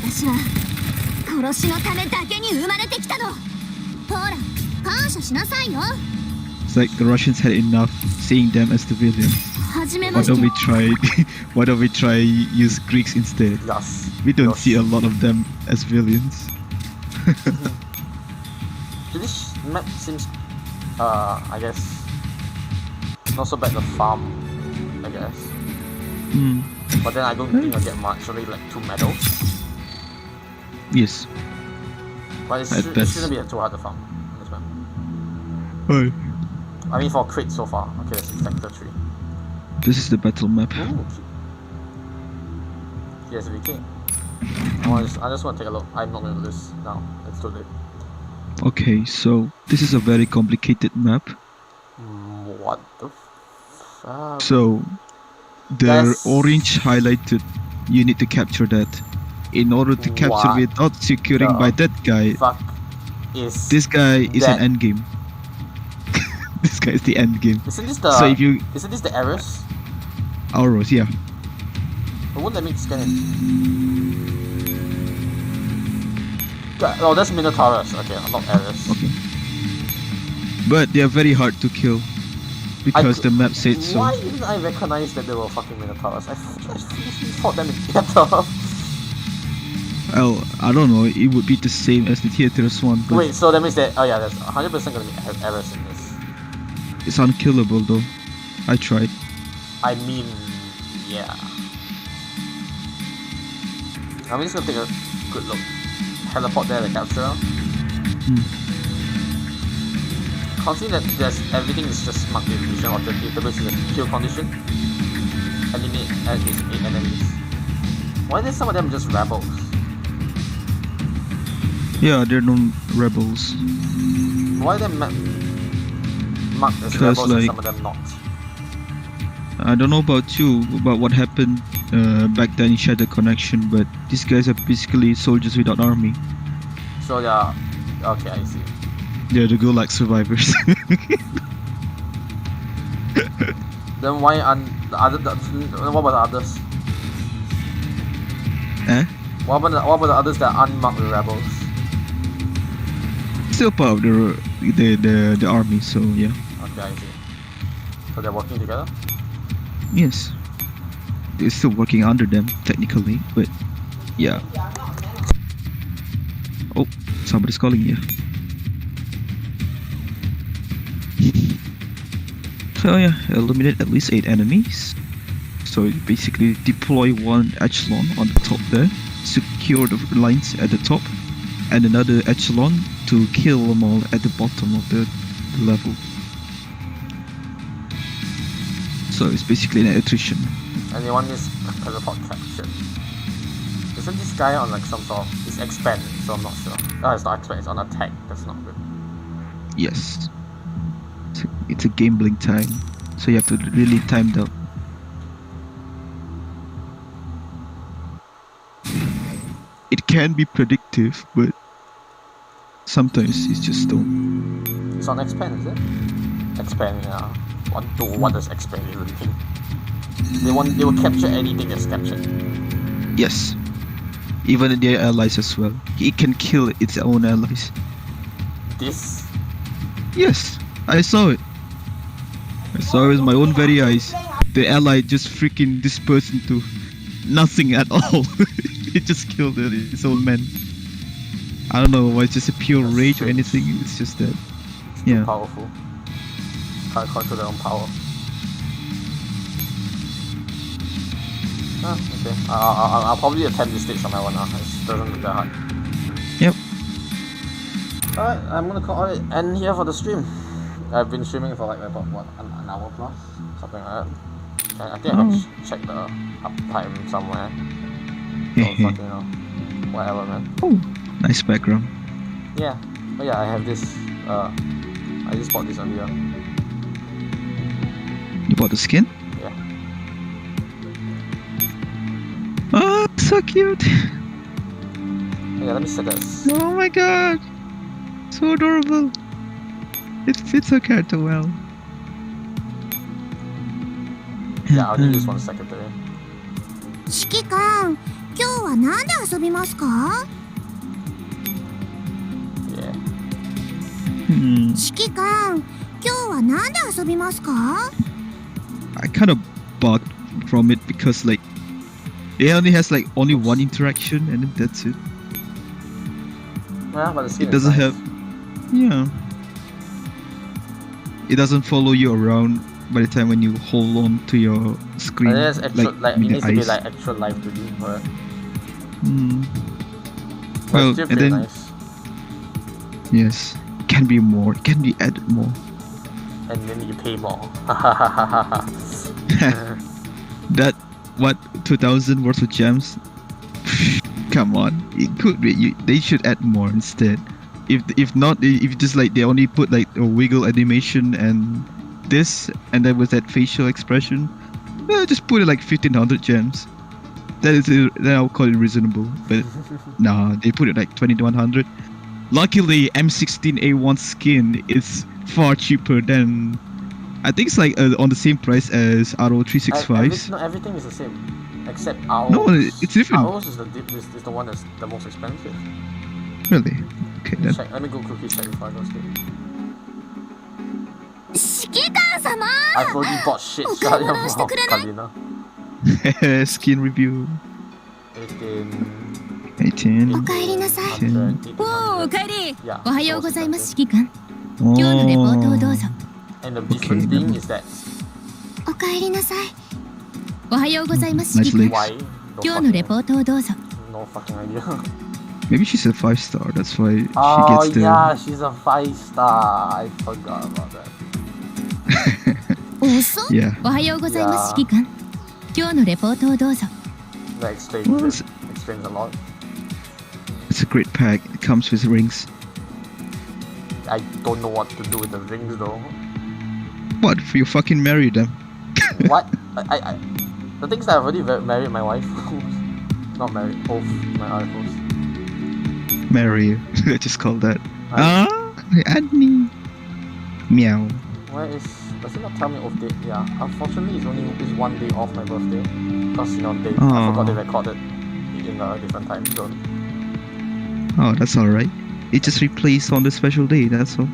私は殺しのためだけに生まれてきたの。ほら、感謝しなさいよ。 it's like the Russians had enough seeing them as civilians. 始め Why まし don't て we try? Why don't we try use Greeks instead? Yes. We don't Yes. see a lot of them as villains. This map seems, I guess, not so bad to farm, I guess. Hmm. But then I don't think I'll get much, only like 2 medals. Yes. But it, At it best. shouldn't be too hard to farm on this map. Hi. I mean, for crit so far. Okay, that's Factor 3. This is the battle map. Ooh. Yes, VK. I just want to take a look. I'm not going to do this now. It's too late. Okay, so this is a very complicated map. What the fuck? So the That's- orange highlighted, you need to capture that. In order to capture What without securing the by that guy, Fuck is this guy is that- an end game. This guy is the end game. Isn't this the So if you isn't this the errors? Auros, yeah. It won't let me scan it. Oh, that's Minotaurus. Okay, not errors. Okay. But they are very hard to kill because the map said so. Why didn't I recognize that they were fucking Minotaurus? I fought them in theater. Well, I don't know. It would be the same as the Theater's one, but Wait, so that means that there's 100% gonna be errors in this. it's unkillable though. I tried. I mean, yeah. I'm just gonna take a good look. Teleport there to capture. Considering that everything is just marked in vision of the database is a kill condition. Eliminate at least 8 enemies. Why are some of them just rebels? Yeah, they're known rebels. Why are they marked as 'Cause, rebels and like- some of them not? I don't know about you, about what happened back then in Shadow Connection, but these guys are basically soldiers without army. So yeah, okay, I see. They're the Gulag survivors. Then why what about the others? Eh? What about the others that are unmarked rebels? Still part of the army, so yeah. Okay, I see. So they're working together? Yes. They're still working under them, technically, but yeah. Oh, somebody's calling you. So yeah, eliminate at least 8 enemies. So you basically deploy one echelon on the top there, secure the lines at the top, and another echelon to kill them all at the bottom of the level. So it's basically an attrition. And they want this teleport captured. Isn't this guy on like some sort of... It's expand, so I'm not sure. Oh, it's not expand, it's on attack. That's not good. Yes. It's a gambling time, so you have to really time it out. It can be predictive, but sometimes it's just don't. It's on expand, is it? Expand, yeah. What does expand even mean? They will capture anything that's captured. Yes. Even their allies as well. It can kill its own allies. This? Yes, I saw it. I saw it with my own very eyes. The ally just freaking dispersed into nothing at all. It just killed its own men. I don't know why it's just a pure That's rage or strange. anything. It's just that. It's too Yeah. powerful. Can't control their own power. Okay. I'll probably attempt this stage on my own now. It doesn't look that hard. Yep. Alright, I'm gonna call it end here for the stream. I've been streaming for like about what, an hour plus? Something like that. I think I can check the uptime somewhere. So fucking hell. Whatever, man. Oh, nice background. Yeah. But yeah, I have this. I just bought this earlier. You bought the skin? Yeah. Oh, so cute. Yeah, let me set this. Oh my god. So adorable. It fits her character well. Yeah, I'll do this 1 second there. 指揮官、今日は何で遊びますか？ Yeah. Hmm. 指揮官、今日は何で遊びますか？ I kind of bugged from it because like it only has like only one interaction and then that's it. Yeah, but the skin It doesn't have, yeah. It doesn't follow you around by the time when you hold on to your screen. There's actual, like, it with the needs to be eyes. like actual live to do for it. But Well, it's still and pretty then nice. yes, can be more, can be added more. And then you pay more. That what 2,000 worth of gems? Come on, it could be. They should add more instead. If not, if just like they only put like a wiggle animation and this, and then with that facial expression, just put it like 1,500 gems. Then I'll call it reasonable. But nah, they put it like 2,100. Luckily, M16A1 skin is far cheaper than. I think it's like on the same price as RO365. No, everything is the same, except ours. No, it's different. Ours is the one that's the most expensive. Really? Okay then. Check. Let me go quickly check before I go skip. 指揮官様 I've already bought shit. Shut your mouth, Kalina. Skin review. 18. おかえりなさい 18. おーおかえり Yeah, おはようございます so 指揮官今日のレポートをどうぞ And the difference being is that おかえりなさいおはようございます Nice 指揮官 why? 今日のレポートをどうぞ No fucking idea. Maybe she's a 5-star. That's why Oh she gets the. yeah, she's a 5-star. I forgot about that. おそ Yeah. おはようございます指揮官今日のレポートをどうぞ That explains Well, it. Explains a lot. It's a great pack. It comes with rings. I don't know what to do with the rings though. What? If you fucking marry them? What? I the thing is that I've already married my wife. Not married, both my other hosts. Marry you. Let's just call that. Right. Add me. Meow. Where is? Does it not tell me off date? Yeah. Unfortunately, it's one day off my birthday. Cause I forgot they recorded in a different time zone. Oh, that's alright. It just replaced on the special day, that's all.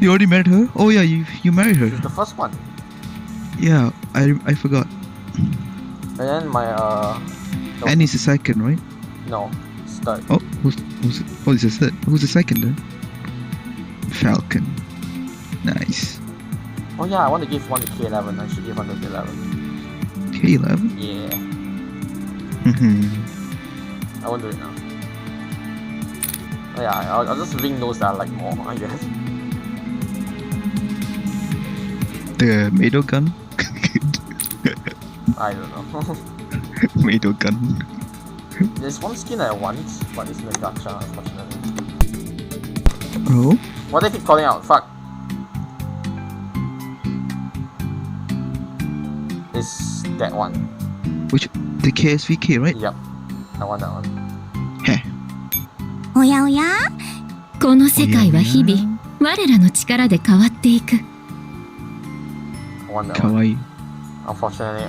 You already married her? Oh yeah, you married her. She's the first one. Yeah, I forgot. And then my Annie's the second, right? No, it's third. Oh, who's the third? Who's the second then? Falcon. Nice. Oh yeah, I want to give one to K11. I should give one to K11. K11? Yeah, I won't do it now. Oh yeah, I'll just ring those that I like more, I guess. The Mado gun? I don't know. Mado gun. There's one skin I want, but it's in the gacha, unfortunately. Oh? What if keep calling out? Fuck. It's that one. Which the KSVK, right? Yep. I want that one. Heh. おやおやこの世界は日々我らの力で変わっていく I want that one. Kawaii. Unfortunately,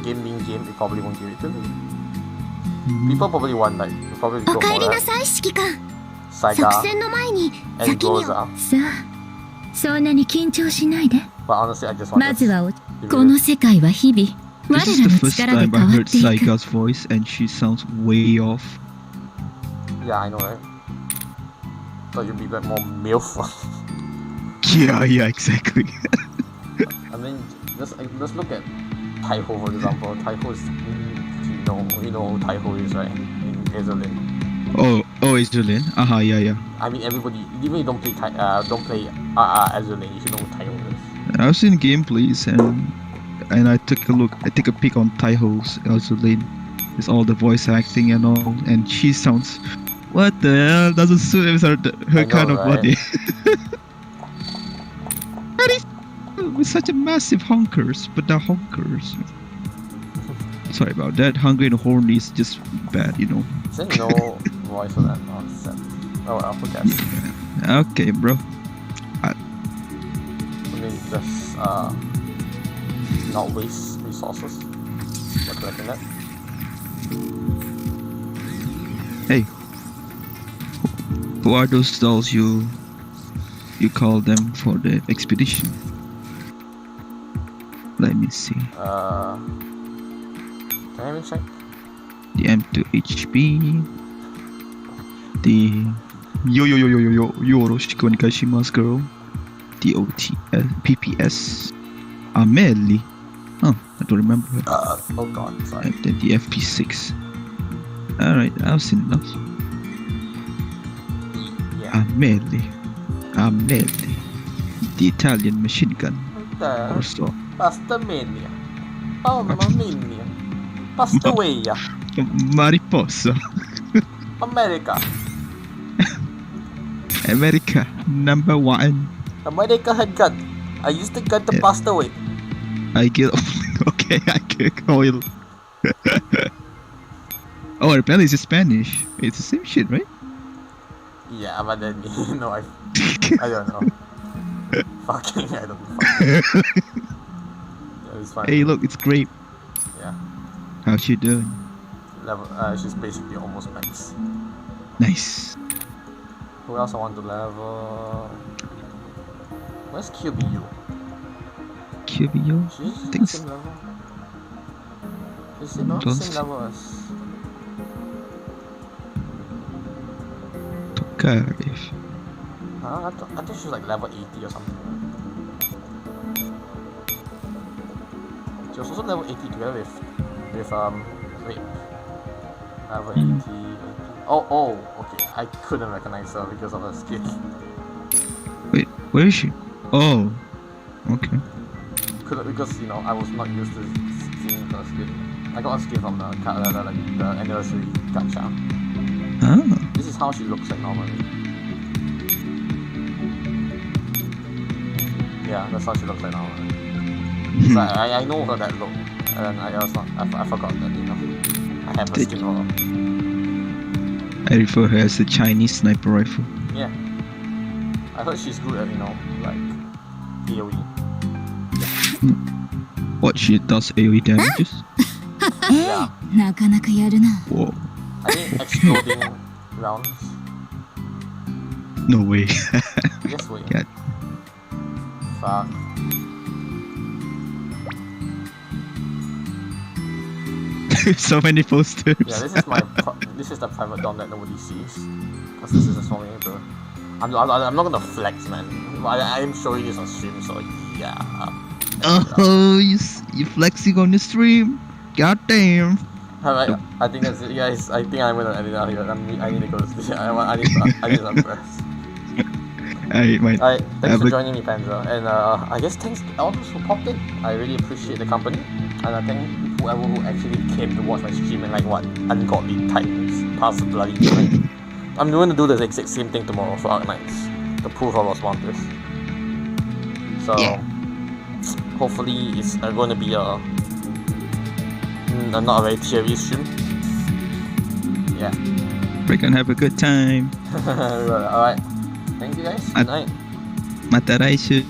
game being game, they probably won't give it to me. People probably want like, probably お go かえ for りな that. さい指揮官 Saiga 作戦の前に and 先に Goza. さあそんなに緊張しないで But honestly, I just want まず this. は Give こ it の世界は日々我 This is ら the の first 力で time 変 I わっ heard ていく Saiga's voice and she sounds way off. Yeah, I know, right? Thought you'd be a bit more MILF. Yeah, exactly. I mean, let's look at Taiho, for example. Taiho is, you know who Taiho is, right? In Azulin. Oh, Azulin. Yeah. I mean, everybody, even if you don't play Azulin, you should know who Taiho is. I've seen gameplays and I took a peek on Taiho's Azulin. It's all the voice acting and all, and she sounds. What the hell? Doesn't suit her kind of right? body. With such a massive honkers, but the honkers. Sorry about that. Hungry and horny is just bad, you know. Is there no voice for that? Oh, it's sad. Oh well, who cares? Okay, bro. I mean, just not waste resources by collecting that. Hey, who are those dolls you call them for the expedition? Let me see. Can I even check? The M2 HP. The Yoroshiku Onegaishimasu girl. The PPS. Amelie. Oh, I don't remember her. Oh god, sorry. And then the FP6. Alright, I've seen enough. Yeah. Amelie. The Italian machine gun. Or so. Pasta mania. Oh, mamma mia. Pasta weia. Mariposa. America. America #1. America had gun. I used the gun to pass away. I get okay, I get oil. Oh, apparently it's Spanish. It's the same shit, right? Yeah, but then no, I don't know. Fucking, I don't know. Yeah, it's fine. Hey, look, it's grape. Yeah. How's she doing? Level. She's basically almost max. Nice. Who else I want to level? Where's QBU? QBO? She's the Thanks. same level. Is it not the same level as? Tokarev. I think she's like level 80 or something. She was also level 80 together with wait. Level 80. Oh, okay. I couldn't recognize her because of her skin. Wait, where is she? Oh, okay. Because I was not used to seeing her skin. I got a skin from the anniversary gacha. Ah, This is how she looks like normally. Yeah, that's how she looks like normally. So I know her that look, and I forgot that I have a skin for her. I refer her as the Chinese sniper rifle. Yeah. I heard she's good at like AoE. What, she does AoE damages? Yeah. なかなかやるな。 Whoa, I think exploding rounds. no way. Yes way. God. Fuck. So many posters. Yeah, this is this is the private dom that nobody sees, because this is a small into. I'm not gonna flex, man. I am showing this on stream, so yeah. Oh, you flexing on the stream? God damn. Alright, I think that's it, guys. I think I'm gonna end it out here. I need to go to sleep. I need some rest. Alright, thanks for joining me, Panzer. And I guess thanks to all those who popped in. I really appreciate the company. And I thank whoever who actually came to watch my stream in like what ungodly times past the bloody night. I'm going to do the exact same thing tomorrow for Arc Knights to prove I was want this. So hopefully it's going to be not a very teary stream. Yeah. we're gonna have a good time. Alright. Thank you guys. Good night. Mata raishu.